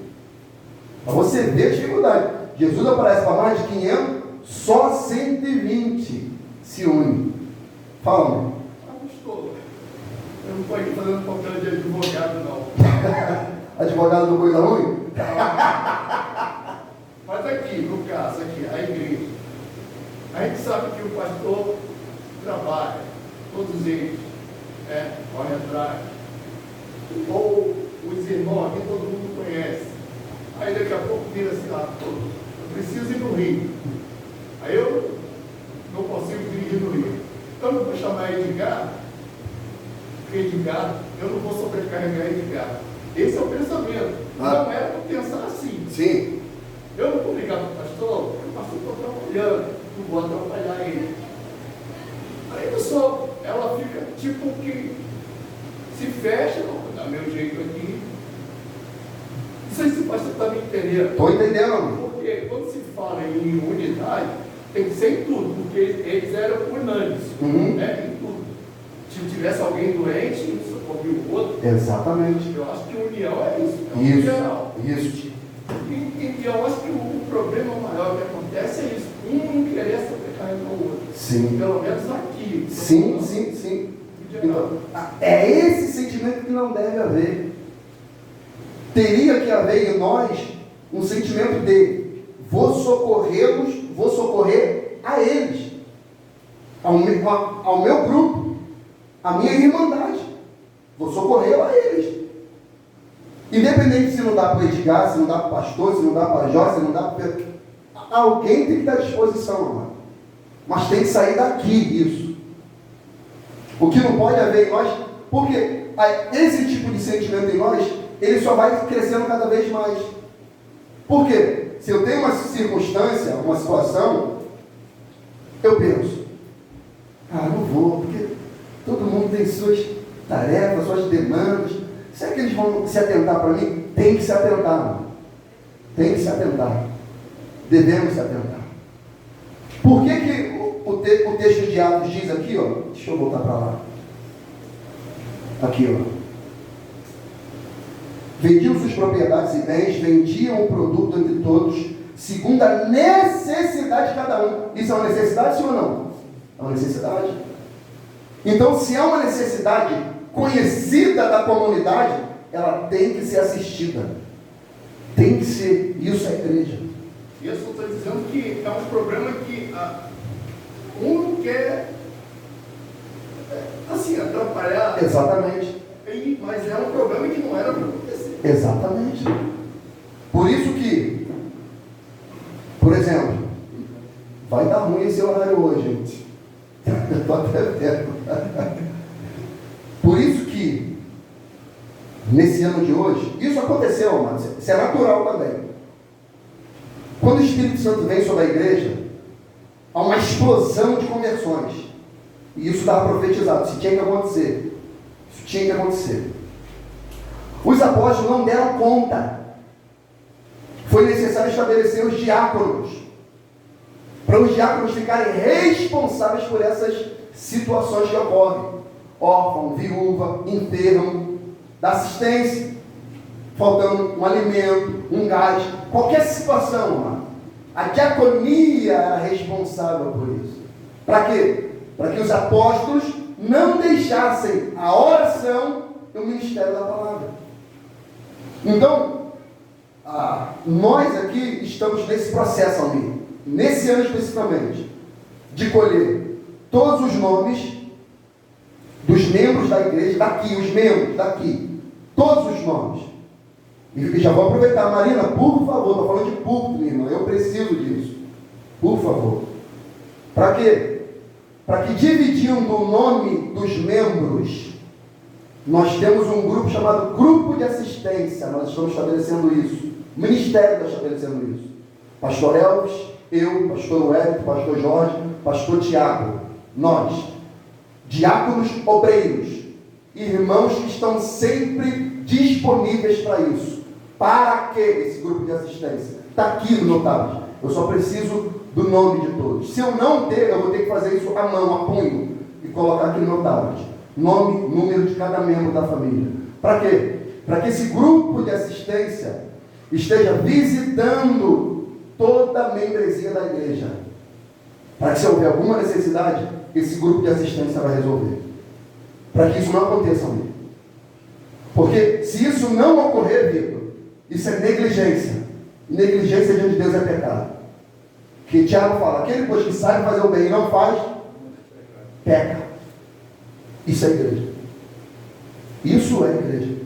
Para você ver a dificuldade. Jesus aparece para mais de 500, só 120 se unem. Fala, mano. Pastor, eu não estou aqui fazendo papel de advogado, não. Advogado do coisa ruim? Mas aqui, no caso, aqui, a igreja. A gente sabe que o pastor trabalha, todos eles, correm atrás. Ou os irmãos, aqui todo mundo conhece. Aí daqui a pouco vira assim, eu preciso ir no Rio. Aí eu não consigo dirigir no Rio. Então eu vou chamar Edgar, porque Edgar, eu não vou sobrecarregar Edgar. Esse é o pensamento. Não é para pensar assim. Sim. Eu não vou ligar para o pastor, porque o pastor está trabalhando, não vou atrapalhar ele. Aí pessoal, ela fica tipo que se fecha, não, vou dar meu jeito aqui. Não sei se o pastor está me entendendo. Estou entendendo. Porque quando se fala em unidade, tem que ser em tudo, porque eles eram unânimes, né? Em tudo. Se tivesse alguém doente, socorria o outro. Exatamente. Eu acho que união é isso. É um Isso. geral. Isso. E eu acho que o problema maior que acontece é isso. Um não querer sobrecarregar o outro. Sim. Pelo menos aqui. Sim, sim, sim. Então, é esse sentimento que não deve haver. Teria que haver em nós um sentimento de vou socorrê-los, vou socorrer a eles, ao meu grupo, à minha irmandade. Vou socorrê-lo a eles. Independente se não dá para o Edgar, se não dá para o pastor, se não dá para a Jó, se não dá para... Alguém tem que estar à disposição, amado. Mas tem que sair daqui isso. O que não pode haver em nós, porque esse tipo de sentimento em nós, ele só vai crescendo cada vez mais. Por quê? Se eu tenho uma circunstância, uma situação, eu penso, não vou, porque todo mundo tem suas tarefas, suas demandas. Será que eles vão se atentar para mim? Tem que se atentar, mano. Tem que se atentar. Devemos se atentar. Por que o texto de Atos diz aqui, ó? Deixa eu voltar para lá. Aqui, ó. Vendiam suas propriedades e bens, vendiam o produto entre todos, segundo a necessidade de cada um. Isso é uma necessidade, sim ou não? É uma necessidade. Então, se é uma necessidade conhecida da comunidade, ela tem que ser assistida. Tem que ser. Isso é a igreja. Isso eu estou dizendo que é um problema que um não quer assim, atrapalhar. Exatamente. Mas é um problema que não era para acontecer. Exatamente. Por isso que, por exemplo, vai dar ruim esse horário hoje, gente. Eu estou até vendo. Por isso que, nesse ano de hoje, isso aconteceu, mas isso é natural também. Quando o Espírito Santo vem sobre a igreja, há uma explosão de conversões. E isso estava profetizado, isso tinha que acontecer. Isso tinha que acontecer. Os apóstolos não deram conta. Foi necessário estabelecer os diáconos, para os diáconos ficarem responsáveis por essas situações que ocorrem. Órfão, viúva, enfermo, da assistência, faltando um alimento, um gás, qualquer situação, mano. A diaconia era responsável por isso. Para quê? Para que os apóstolos não deixassem a oração e o ministério da palavra. Então, nós aqui estamos nesse processo, Almir, nesse ano especificamente, de colher todos os nomes dos membros da igreja, daqui, os membros daqui, todos os nomes. E já vou aproveitar, Marina, por favor, estou falando de público, minha irmã, eu preciso disso. Por favor. Para quê? Para que, dividindo o nome dos membros, nós temos um grupo chamado Grupo de Assistência. Nós estamos estabelecendo isso. O Ministério está estabelecendo isso. Pastor Elvis, eu, Pastor Wellington, Pastor Jorge, Pastor Tiago. Nós, diáconos obreiros, irmãos que estão sempre disponíveis para isso. Para que esse grupo de assistência? Está aqui no notáveis. Eu só preciso do nome de todos. Se eu não ter, eu vou ter que fazer isso à mão, a punho, e colocar aqui no notáveis. Nome, número de cada membro da família. Para quê? Para que esse grupo de assistência esteja visitando toda a membresia da igreja. Para que, se houver alguma necessidade, esse grupo de assistência vai resolver. Para que isso não aconteça, amigo. Porque se isso não ocorrer, Vitor, isso é negligência. E negligência diante de Deus é pecado. Que Tiago fala, aquele pois que sabe fazer o bem e não faz, peca. Isso é igreja. Isso é igreja.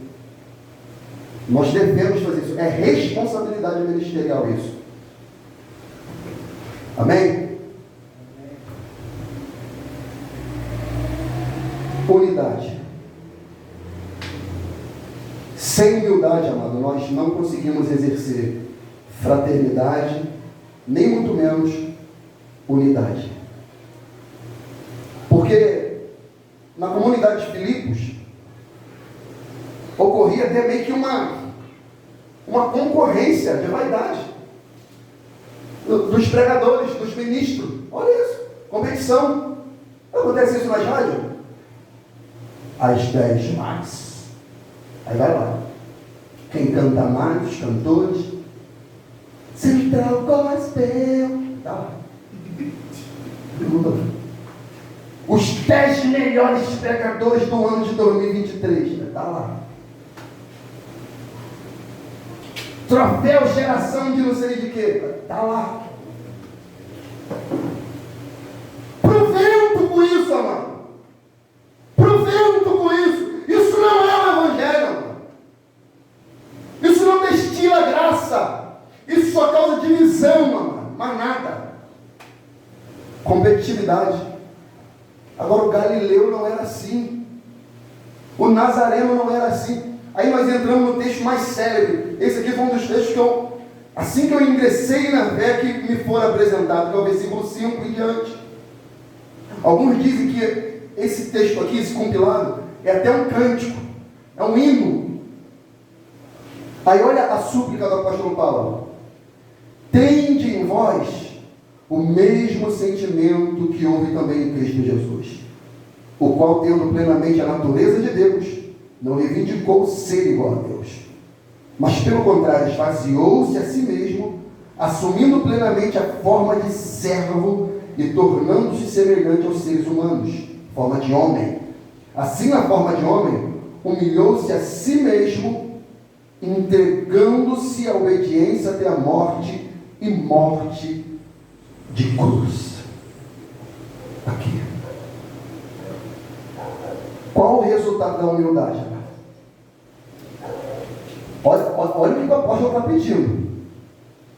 Nós devemos fazer isso. É responsabilidade ministerial isso. Amém? Unidade. Sem humildade, amado, nós não conseguimos exercer fraternidade, nem muito menos unidade. Porque na comunidade de Filipos ocorria até meio que uma concorrência de vaidade dos pregadores, dos ministros. Olha isso, competição. Não acontece isso nas rádios? Às 10 mais. Aí vai lá. Quem canta mais, os cantores. Central Gospel. Tá lá. Os 10 melhores pregadores do ano de 2023. Tá lá. Troféu geração de não sei de quê. Tá lá. Provento com isso, amado. Provento com isso. Isso não é o evangelho, amado. Isso não destila graça. Isso só causa divisão, amado. Mais nada. Competitividade. Agora o Galileu não era assim. O Nazareno não era assim. Aí nós entramos no texto mais célebre. Esse aqui foi um dos textos que eu, assim que eu ingressei na fé, que me foi apresentado, que é o versículo 5 em diante. Alguns dizem que esse texto aqui, esse compilado, é até um cântico, é um hino. Aí olha a súplica do apóstolo Paulo. Tende em vós o mesmo sentimento que houve também em Cristo Jesus, o qual, tendo plenamente a natureza de Deus, não reivindicou ser igual a Deus, mas pelo contrário, esvaziou-se a si mesmo, assumindo plenamente a forma de servo e tornando-se semelhante aos seres humanos, forma de homem. Assim, na forma de homem, humilhou-se a si mesmo, entregando-se à obediência até a morte e morte de cruz. Aqui. Qual o resultado da humildade? Olha o que o apóstolo está pedindo.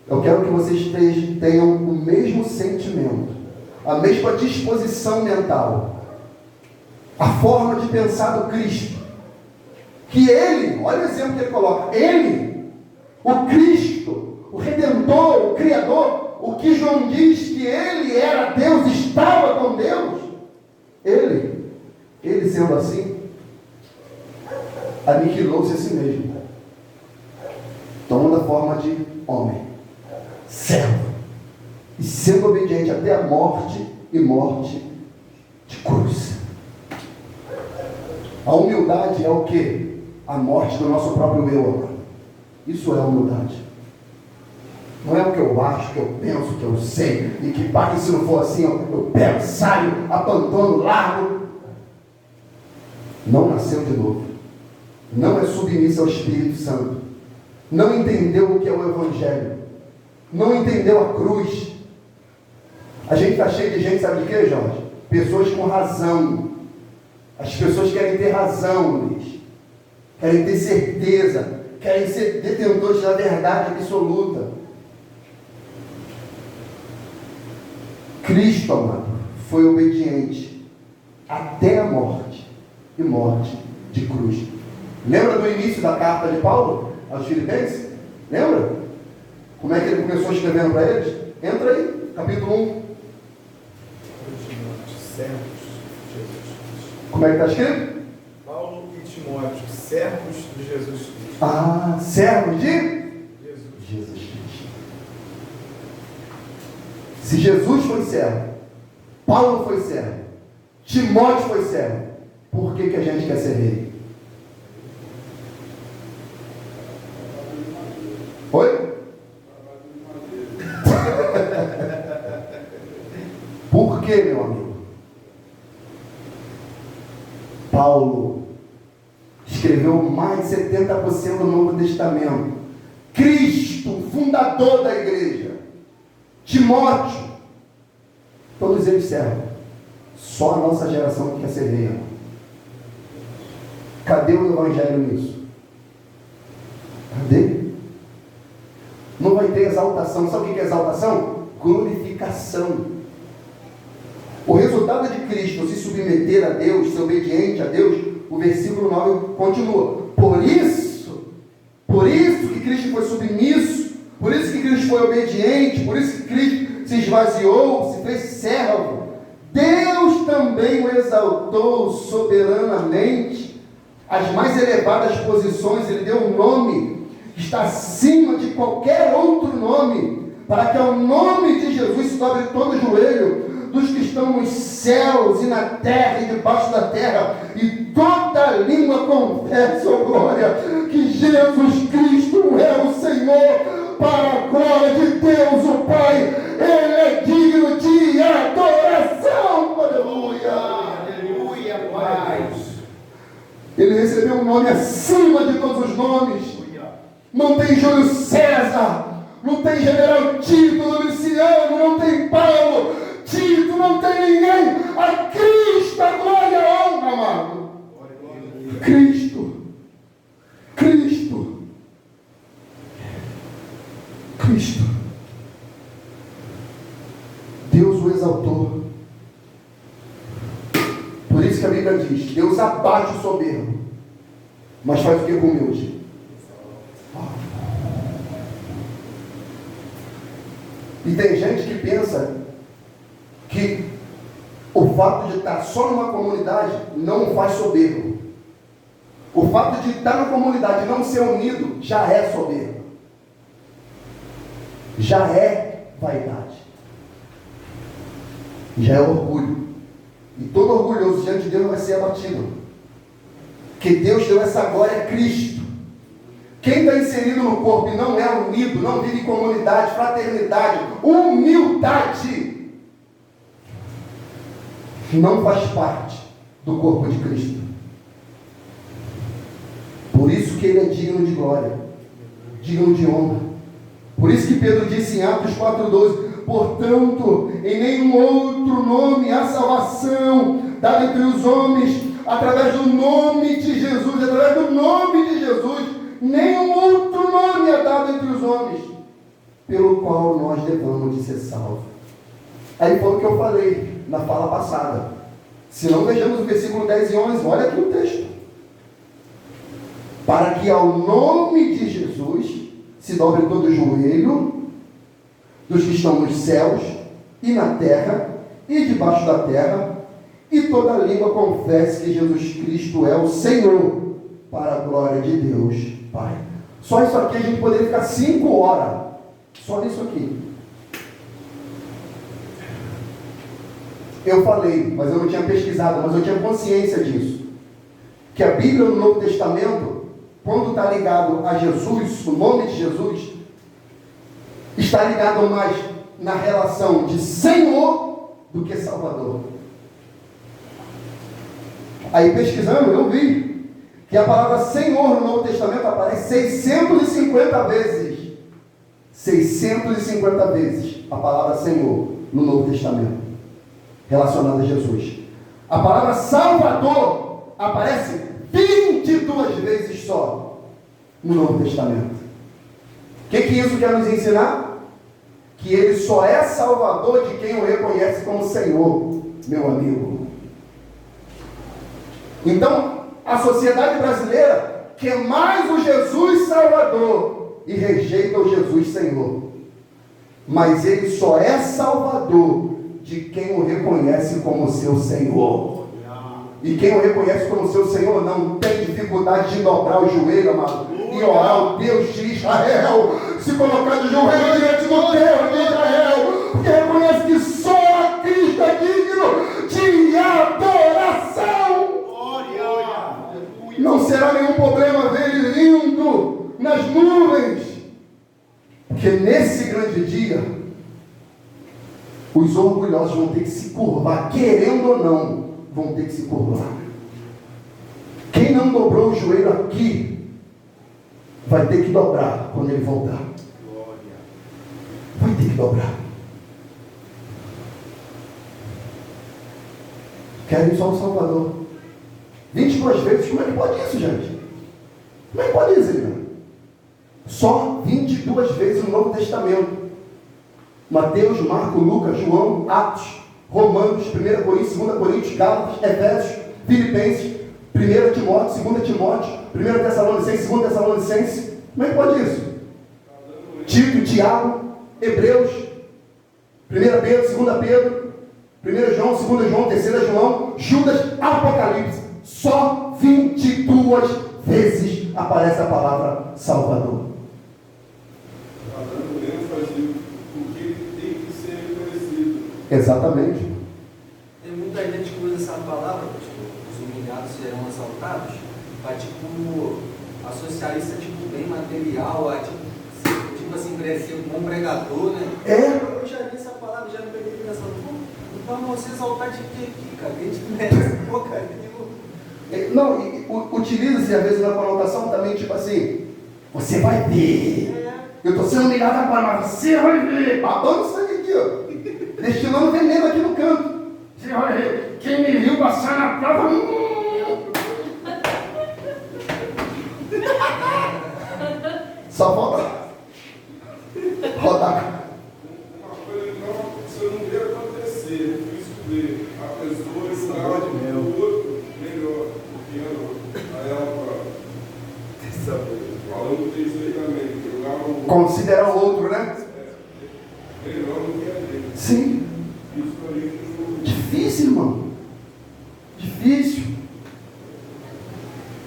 Eu quero que vocês tenham o mesmo sentimento, a mesma disposição mental, a forma de pensar do Cristo. Que Ele, olha o exemplo que ele coloca, Ele, o Cristo, o Redentor, o Criador, o que João diz que Ele era Deus, estava com Deus, Ele sendo assim, aniquilou-se a si mesmo, tomando a forma de homem, servo, e sendo obediente até a morte e morte de cruz. A humildade é o quê? A morte do nosso próprio eu, amado. Isso é a humildade. Não é o que eu acho, que eu penso, que eu sei, e que pá, que se não for assim, eu pego, saio, abandono, largo. Não nasceu de novo. Não é submissa ao Espírito Santo. não entendeu o que é o Evangelho, não entendeu a cruz. A gente está cheio de gente, sabe de quê, Jorge? Pessoas com razão. As pessoas querem ter razão, Luiz. Querem ter certeza. Querem ser detentores da verdade absoluta. Cristo, amado, foi obediente até a morte, e morte de cruz. Lembra do início da carta de Paulo aos Filipenses? Lembra? Como é que ele começou escrevendo para eles? Entra aí, capítulo 1. Servos de Jesus Cristo. Como é que está escrito? Paulo e Timóteo, servos de Jesus Cristo. Ah, servos de Jesus. Jesus Cristo. Se Jesus foi servo, Paulo foi servo, Timóteo foi servo, por que a gente quer ser rei? Oi? Por que, meu amigo? Paulo escreveu mais de 70% do Novo Testamento. Cristo, fundador da igreja. Timóteo, todos eles servem. Só a nossa geração que quer ser rei. Cadê o Evangelho nisso? Cadê? Não vai ter exaltação. Sabe o que é exaltação? Glorificação. O resultado de Cristo se submeter a Deus, ser obediente a Deus, o versículo 9 continua. Por isso que Cristo foi submisso, por isso que Cristo foi obediente, por isso que Cristo se esvaziou, se fez servo. Deus também o exaltou soberanamente, às mais elevadas posições. Ele deu um nome que está acima de qualquer outro nome, para que ao nome de Jesus se dobre todo o joelho dos que estão nos céus e na terra e debaixo da terra, e toda língua confesse, ó glória, que Jesus Cristo é o Senhor, para a glória de Deus o Pai. Ele é digno de adoração. Aleluia. Aleluia, Pai. Ele recebeu um nome acima de todos os nomes. Não tem Júlio César, não tem General Tito, Domiciano, não tem Paulo, Tito, não tem ninguém. A Cristo, a glória e a honra, amado. Cristo. Cristo. Cristo. Deus o exaltou. Por isso que a Bíblia diz: Deus abate o soberbo, mas faz o que com o humilde? E tem gente que pensa que o fato de estar só numa comunidade não faz soberbo. O fato de estar na comunidade e não ser unido já é soberbo. Já é vaidade. Já é orgulho. E todo orgulhoso diante de Deus vai ser abatido. Que Deus deu essa glória a Cristo. Quem está inserido no corpo e não é unido, não vive em comunidade, fraternidade, humildade, não faz parte do corpo de Cristo. Por isso que ele é digno de glória, digno de honra. Por isso que Pedro disse em Atos 4,12: portanto, em nenhum outro nome há salvação dada entre os homens, através do nome de Jesus, através do nome de Jesus. Nenhum outro nome é dado entre os homens, pelo qual nós devamos de ser salvos. Aí foi o que eu falei na fala passada. Se não, vejamos o versículo 10 e 11. Olha aqui o texto. Para que ao nome de Jesus se dobre todo o joelho dos que estão nos céus e na terra e debaixo da terra, e toda língua confesse que Jesus Cristo é o Senhor, para a glória de Deus Pai. Só isso aqui a gente poderia ficar 5 horas. Só nisso aqui. Eu falei, mas eu não tinha pesquisado, mas eu tinha consciência disso. Que a Bíblia no Novo Testamento, quando está ligado a Jesus, o nome de Jesus, está ligado mais na relação de Senhor do que Salvador. Aí pesquisando, eu vi que a palavra Senhor no Novo Testamento aparece 650 vezes. 650 vezes a palavra Senhor no Novo Testamento, relacionada a Jesus. A palavra Salvador aparece 22 vezes só no Novo Testamento. O que isso quer nos ensinar? Que Ele só é Salvador de quem o reconhece como Senhor, meu amigo. Então, a sociedade brasileira quer mais o Jesus Salvador e rejeita o Jesus Senhor. Mas Ele só é Salvador de quem o reconhece como seu Senhor. E quem o reconhece como seu Senhor não tem dificuldade de dobrar o joelho, amado, e orar ao Deus de Israel, se colocar de joelho diante do Deus de Israel, porque reconhece que só Cristo é digno de adoração. Não será nenhum problema ver Ele lindo nas nuvens, porque nesse grande dia os orgulhosos vão ter que se curvar, querendo ou não, vão ter que se curvar. Quem não dobrou o joelho aqui vai ter que dobrar quando Ele voltar. Vai ter que dobrar. Querem só o Salvador. 22 vezes, como é que pode isso, gente? Como é que pode isso, irmão? Só 22 vezes no Novo Testamento. Mateus, Marcos, Lucas, João, Atos, Romanos, 1 Coríntios, 2 Coríntios, Gálatas, Efésios, Filipenses, 1 Timóteo, 2 Timóteo, 1 Tessalonicenses, 2 Tessalonicenses. Como é que pode isso? Tito, Tiago, Hebreus, 1 Pedro, 2 Pedro, 1 João, 2 João, 3 João, Judas, Apocalipse. Só 22 vezes aparece a palavra Salvador. Está dando ênfase no que tem que ser reconhecido. Exatamente. Tem muita gente que usa essa palavra, tipo, os humilhados serão exaltados, para associar isso a bem material, a assim, parecer um bom pregador, né? Eu já li essa palavra, já me peguei pensando, então você exaltar de quê aqui, cara? A gente merece porcaria. Não, utiliza-se às vezes na conotação também, tipo assim, você vai ver. Eu estou sendo humilhado agora, mas você vai ver. Babando sangue aqui, ó. Destilando veneno aqui no canto. Você vai ver. Quem me viu passar na prova. Só falta rodar. Uma coisa que você não vê acontecer, isso vê a pessoa estar do outro melhor do que a outra. Aí ela falando disso aí também, considerar o outro, né? Melhor do que a gente. Sim. Isso aí. Difícil, irmão. Difícil.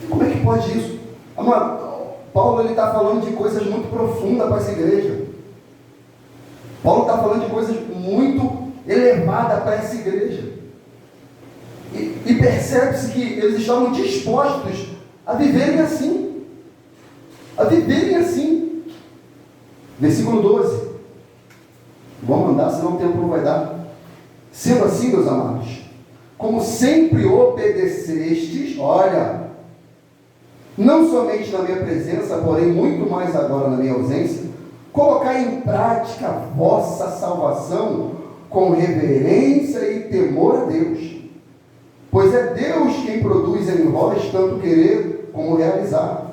Como é que pode isso? Amado, Paulo está falando de coisas muito profundas para essa igreja. Paulo está falando de coisas muito elevadas para essa igreja. E percebe-se que eles estavam dispostos a viverem assim. A viverem assim. Versículo 12. Vamos andar, senão o tempo não vai dar. Sendo assim, meus amados, como sempre obedecestes, olha, não somente na minha presença, porém muito mais agora na minha ausência, colocai em prática a vossa salvação com reverência e temor a Deus. Pois é Deus quem produz em vós tanto querer como realizar,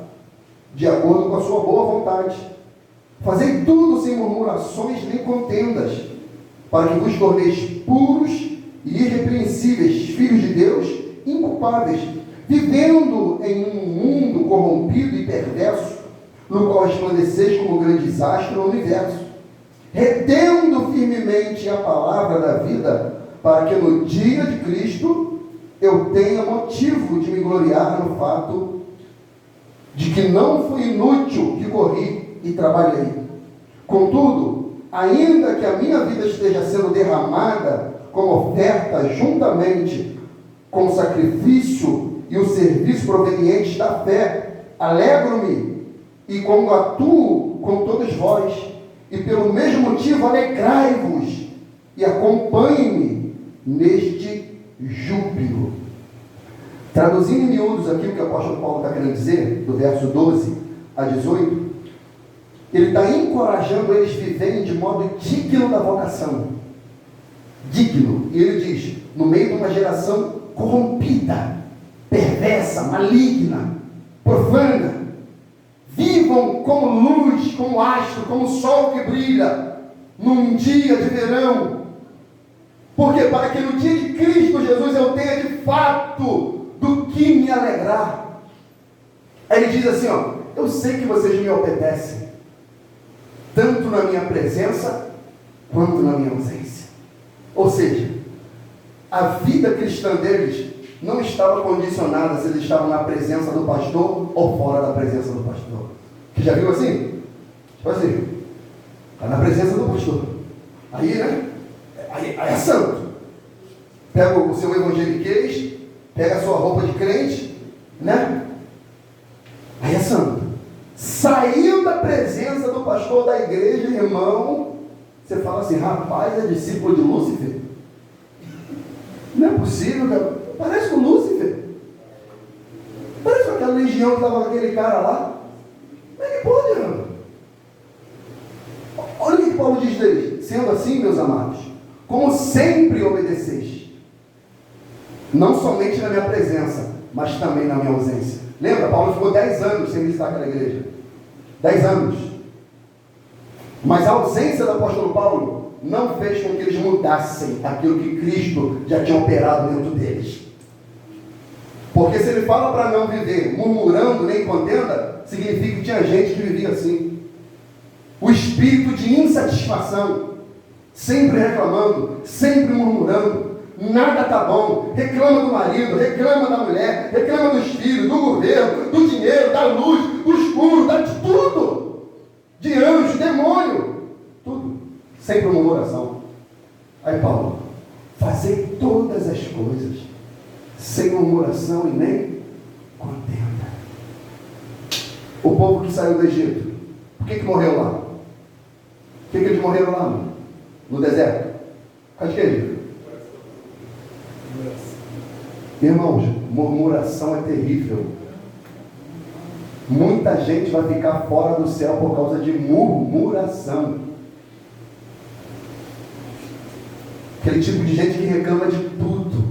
de acordo com a sua boa vontade. Fazei tudo sem murmurações nem contendas, para que vos torneis puros e irrepreensíveis, filhos de Deus, inculpáveis, vivendo em um mundo corrompido e perverso, no qual resplandeceis como grandes astros no universo, retendo firmemente a palavra da vida, para que no dia de Cristo eu tenha motivo de me gloriar no fato de que não fui inútil que corri e trabalhei. Contudo, ainda que a minha vida esteja sendo derramada como oferta juntamente com o sacrifício e o serviço provenientes da fé, alegro-me e congratulo com todos vós, e pelo mesmo motivo alegrai-vos e acompanhe-me neste júbilo. Traduzindo em miúdos aqui o que o apóstolo Paulo está querendo dizer, do verso 12 a 18, ele está encorajando eles a viverem de modo digno da vocação. Digno. E ele diz, no meio de uma geração corrompida, perversa, maligna, profana, vivam como luz, como astro, como sol que brilha num dia de verão. Porque para que no dia de Cristo Jesus eu tenha de fato do que me alegrar. Aí ele diz assim, ó, eu sei que vocês me obedecem, tanto na minha presença, quanto na minha ausência. Ou seja, a vida cristã deles não estava condicionada se eles estavam na presença do pastor ou fora da presença do pastor. Você já viu assim? Tipo assim, está na presença do pastor. Aí, né? Aí é santo. Pega o seu evangeliquez, pega a sua roupa de crente, né? Aí é santo. Saiu da presença do pastor da igreja, irmão, você fala assim, rapaz, é discípulo de Lúcifer? Não é possível, cara. Parece com Lúcifer. Parece com aquela legião que estava com aquele cara lá. Como é que pode, irmão? Olha o que Paulo diz deles. Sendo assim, meus amados, como sempre obedeceis, não somente na minha presença, mas também na minha ausência. Lembra? Paulo ficou 10 anos sem visitar aquela igreja. 10 anos. Mas a ausência do apóstolo Paulo não fez com que eles mudassem aquilo que Cristo já tinha operado dentro deles. Porque se ele fala para não viver murmurando nem contenda, significa que tinha gente que vivia assim. O espírito de insatisfação, sempre reclamando, sempre murmurando, nada está bom, reclama do marido, reclama da mulher, reclama dos filhos, do governo, do dinheiro, da luz, do escuro, de tudo, de anjo, demônio, tudo, sempre murmuração. Aí Paulo, fazer todas as coisas sem murmuração e nem contenda. O povo que saiu do Egito, por que morreu lá? Por que eles morreram lá no deserto? Por causa de quê? Irmãos, murmuração é terrível. Muita gente vai ficar fora do céu por causa de murmuração. Aquele tipo de gente que reclama de tudo.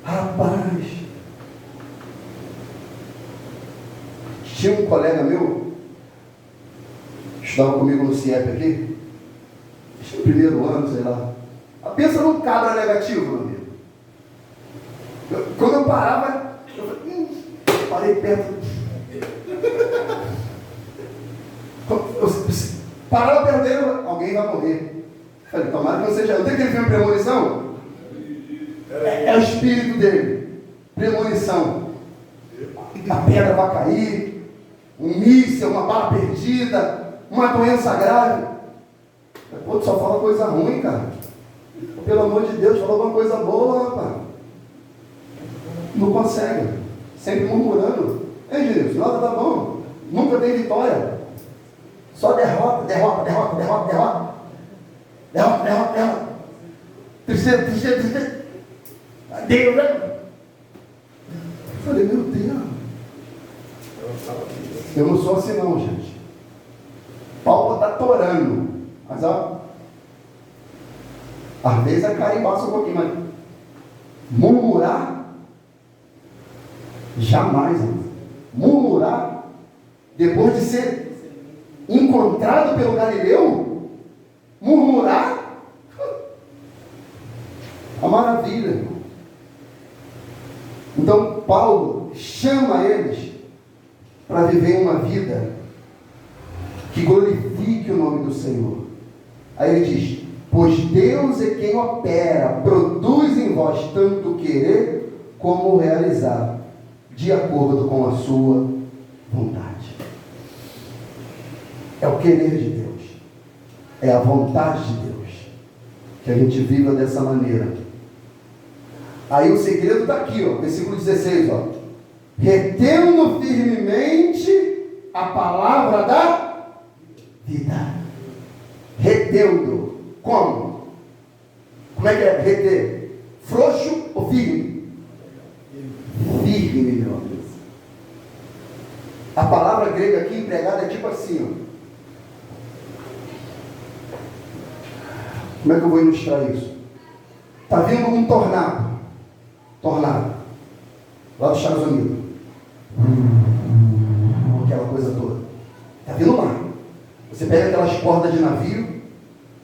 Rapaz, tinha um colega meu, estudava comigo no CIEP aqui, acho que no primeiro ano, sei lá. Pensa num cabra negativo, meu amigo. Quando eu parava, eu falei, parei perto. Parava perto dele, alguém vai morrer. Eu falei, tomara que não seja. Não tem aquele filme Premonição? É o espírito dele. Premonição. A pedra vai cair, um míssil, uma bala perdida, uma doença grave. Pô, tu só fala coisa ruim, cara. Pelo amor de Deus, fala alguma coisa boa, rapaz. Não consegue. Sempre murmurando. Ei, Jesus, nada tá bom. Nunca tem vitória. Só derrota, derrota, derrota, derrota, derrota. Derrota, derrota, derrota. Tristeza, tristeza, tristeza. Deus, né? Eu falei, meu Deus. Eu não sou assim não, gente. Paulo está torando. Mas ó, às vezes a carimbaça um pouquinho, mas murmurar, jamais, irmão. Murmurar, depois de ser encontrado pelo Galileu, murmurar, a maravilha, irmão. Então Paulo chama eles para viver uma vida que glorifique o nome do Senhor. Aí ele diz, pois Deus é quem opera, produz em vós tanto querer como realizar, de acordo com a sua vontade. É o querer de Deus, é a vontade de Deus, que a gente viva dessa maneira. Aí o segredo está aqui, ó, versículo 16, ó. Retendo firmemente a palavra da vida. Retendo. Como? Como é que é reter? Frouxo ou firme? Firme. firme, meu Deus. A palavra grega aqui empregada é tipo assim, ó. Como é que eu vou ilustrar isso? Está vindo um tornado, lá dos Estados Unidos, aquela coisa toda, está vindo lá. Você pega aquelas cordas de navio,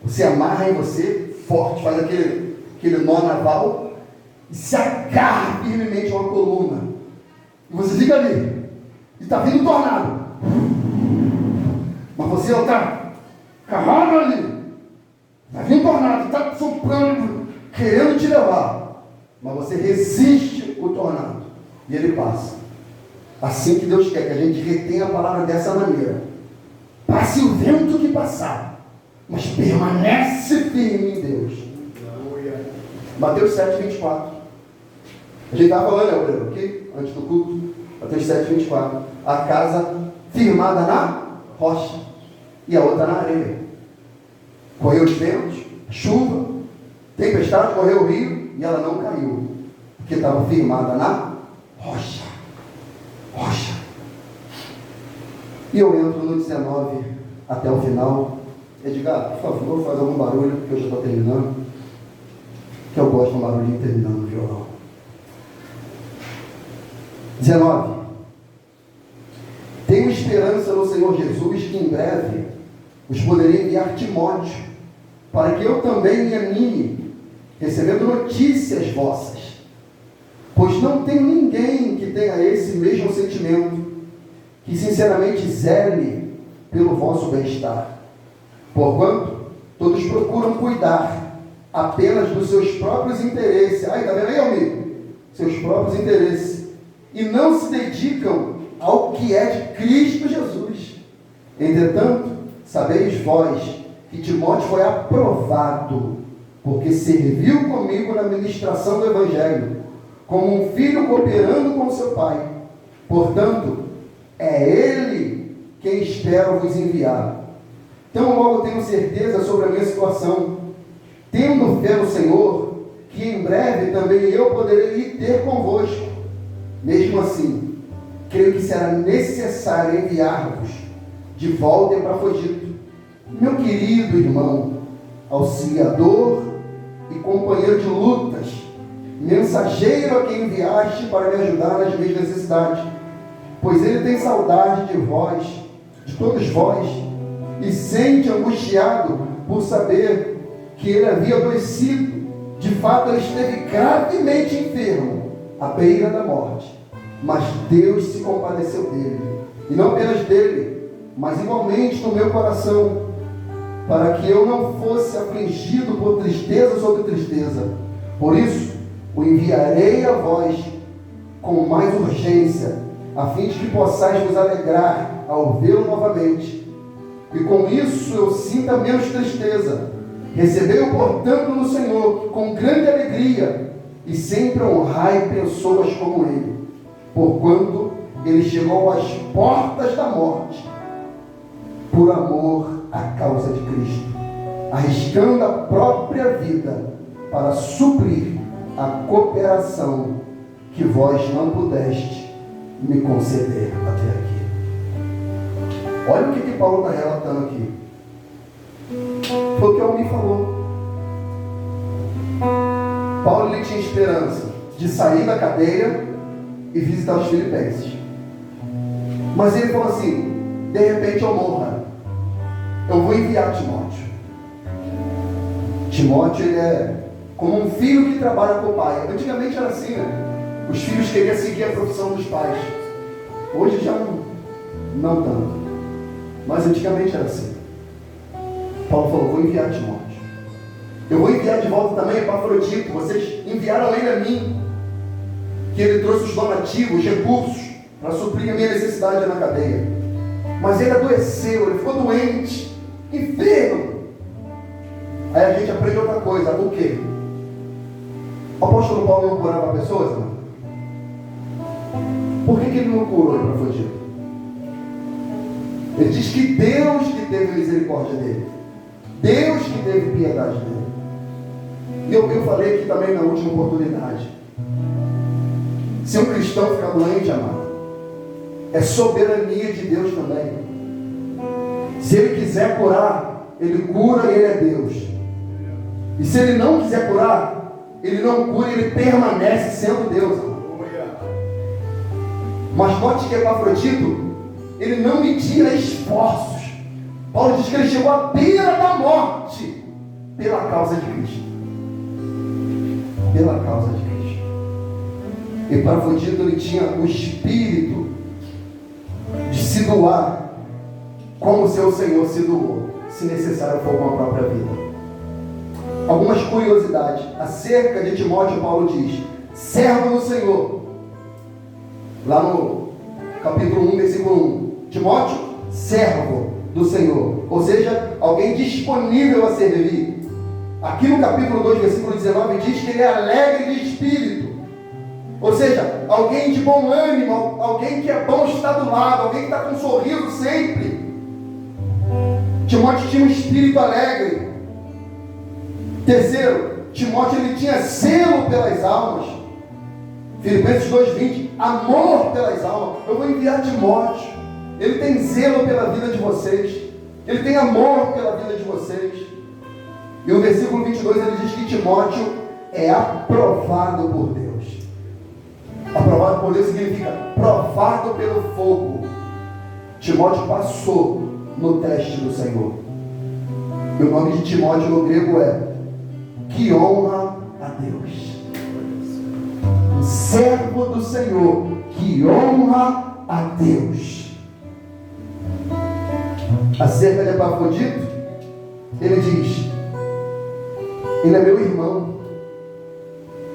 você amarra em você, forte, faz aquele nó naval, e se agarra firmemente a uma coluna, e você fica ali, e está vindo um tornado, mas você está agarrado ali, está vindo um tornado, está soprando, querendo te levar, mas você resiste o tornado, e ele passa. Assim que Deus quer que a gente retenha a palavra dessa maneira. Passe o vento que passar, mas permanece firme em Deus. Mateus 7, 24. A gente estava falando, Alberto, ok? Antes do culto. Mateus 7, 24. A casa firmada na rocha e a outra na areia. Correu os ventos, chuva, tempestade, correu o rio e ela não caiu, porque estava firmada na rocha. E eu entro no 19 até o final. Edgar, por favor, faz algum barulho, porque eu já estou terminando. Que eu gosto de um barulhinho terminando no violão. 19. Tenho esperança no Senhor Jesus que em breve os poderei enviar Timóteo, para que eu também me anime, recebendo notícias vossas. Pois não tem ninguém que tenha esse mesmo sentimento, que sinceramente zele pelo vosso bem-estar. Porquanto todos procuram cuidar apenas dos seus próprios interesses. Está vendo aí, amigo? Seus próprios interesses. E não se dedicam ao que é de Cristo Jesus. Entretanto, sabeis vós que Timóteo foi aprovado, porque serviu comigo na ministração do Evangelho, como um filho cooperando com seu pai. Portanto, é ele quem espero vos enviar. Então logo tenho certeza sobre a minha situação, tendo fé no Senhor, que em breve também eu poderei ir ter convosco. Mesmo assim, creio que será necessário enviar-vos de volta para Epafrodito, meu querido irmão, auxiliador e companheiro de lutas, mensageiro a quem enviaste para me ajudar nas minhas necessidades, pois ele tem saudade de vós, de todos vós, e sente angustiado por saber que ele havia adoecido. De fato, ele esteve gravemente enfermo, à beira da morte, mas Deus se compadeceu dele, e não apenas dele, mas igualmente no meu coração, para que eu não fosse afligido por tristeza sobre tristeza. Por isso, o enviarei a vós com mais urgência, a fim de que possais vos alegrar ao vê-lo novamente, e com isso eu sinta menos tristeza. Recebei-o, portanto, no Senhor com grande alegria, e sempre honrai pessoas como ele, porquanto ele chegou às portas da morte, por amor à causa de Cristo, arriscando a própria vida para suprir a cooperação que vós não pudeste me conceder até aqui. Olha o que Paulo está relatando aqui. Foi o que ele me falou. Paulo ele tinha esperança de sair da cadeia e visitar os filipenses. Mas ele falou assim: de repente eu morro, eu vou enviar Timóteo. Timóteo ele é como um filho que trabalha com o pai. Antigamente era assim, né? Os filhos queriam seguir a profissão dos pais. Hoje já não tanto. Mas antigamente era assim. Paulo falou: vou enviar Timóteo. Eu vou enviar de volta também para Epafrodito. Vocês enviaram ele a mim, que ele trouxe os donativos, os recursos, para suprir a minha necessidade na cadeia. Mas ele adoeceu, ele ficou doente, enfermo. Aí a gente aprende outra coisa. O quê? O apóstolo Paulo não curava pessoas, não? Por que ele não curou Epafrodito? Ele diz que Deus que teve misericórdia dele, Deus que teve piedade dele. E eu falei aqui também na última oportunidade, Se um cristão ficar doente, amado, é soberania de Deus também. Se ele quiser curar, ele cura e ele é Deus. E se ele não quiser curar, ele não cura e ele permanece sendo Deus, amado. Mas note que Epafrodito, ele não media esforços. Paulo diz que ele chegou à beira da morte pela causa de Cristo. Pela causa de Cristo. Epafrodito, ele tinha o espírito de se doar como seu Senhor se doou, se necessário for com a própria vida. Algumas curiosidades acerca de Timóteo. Paulo diz: servo do Senhor. Lá no capítulo 1, versículo 1. Timóteo, servo do Senhor. Ou seja, alguém disponível a servir. Aqui no capítulo 2, versículo 19, diz que ele é alegre de espírito. Ou seja, alguém de bom ânimo, alguém que é bom estar do lado, alguém que está com um sorriso sempre. Timóteo tinha um espírito alegre. Terceiro, Timóteo ele tinha zelo pelas almas. Filipenses 2:20, amor pelas almas. Eu vou enviar Timóteo. Ele tem zelo pela vida de vocês. Ele tem amor pela vida de vocês. E o versículo 22 ele diz que Timóteo é aprovado por Deus. Aprovado por Deus significa provado pelo fogo. Timóteo passou no teste do Senhor. E o nome de Timóteo no grego é que honra a Deus. Um servo do Senhor que honra a Deus. Acerca de Epafrodito, ele diz: ele é meu irmão.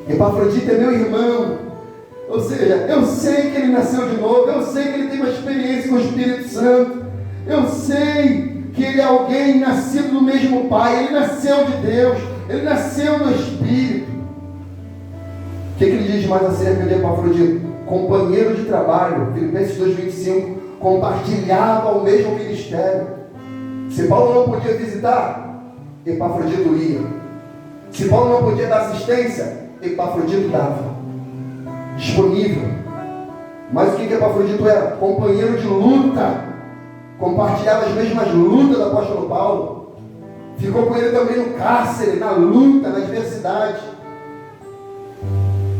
Epafrodito é meu irmão. Ou seja, eu sei que ele nasceu de novo, eu sei que ele tem uma experiência com o Espírito Santo, eu sei que ele é alguém nascido do mesmo Pai, ele nasceu de Deus, ele nasceu do Espírito. O que ele diz mais acerca de Epafrodito? Companheiro de trabalho, Filipenses 2:25, compartilhava o mesmo ministério. Se Paulo não podia visitar, Epafrodito ia. Se Paulo não podia dar assistência, Epafrodito dava. Disponível. Mas o que Epafrodito era? Companheiro de luta. Compartilhava as mesmas lutas do apóstolo Paulo. Ficou com ele também no cárcere, na luta, na adversidade.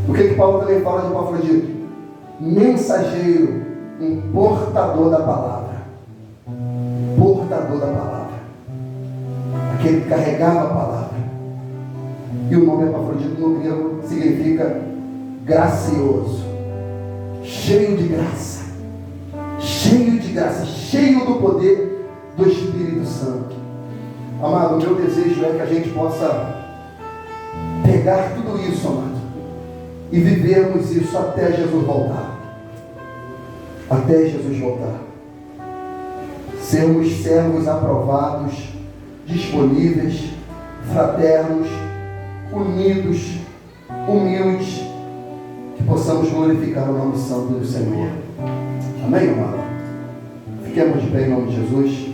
O que Paulo também fala de Epafrodito? Mensageiro, um portador da palavra. Portador da palavra. Aquele que carregava a palavra. E o nome Epafrodito no grego significa gracioso, cheio de graça, cheio do poder do Espírito Santo. Amado, o meu desejo é que a gente possa pegar tudo isso, amado, e vivermos isso até Jesus voltar. Até Jesus voltar. Sermos servos aprovados, disponíveis, fraternos, unidos, humildes, que possamos glorificar o nome santo do Senhor. Amém, amado? Fiquemos de pé em nome de Jesus.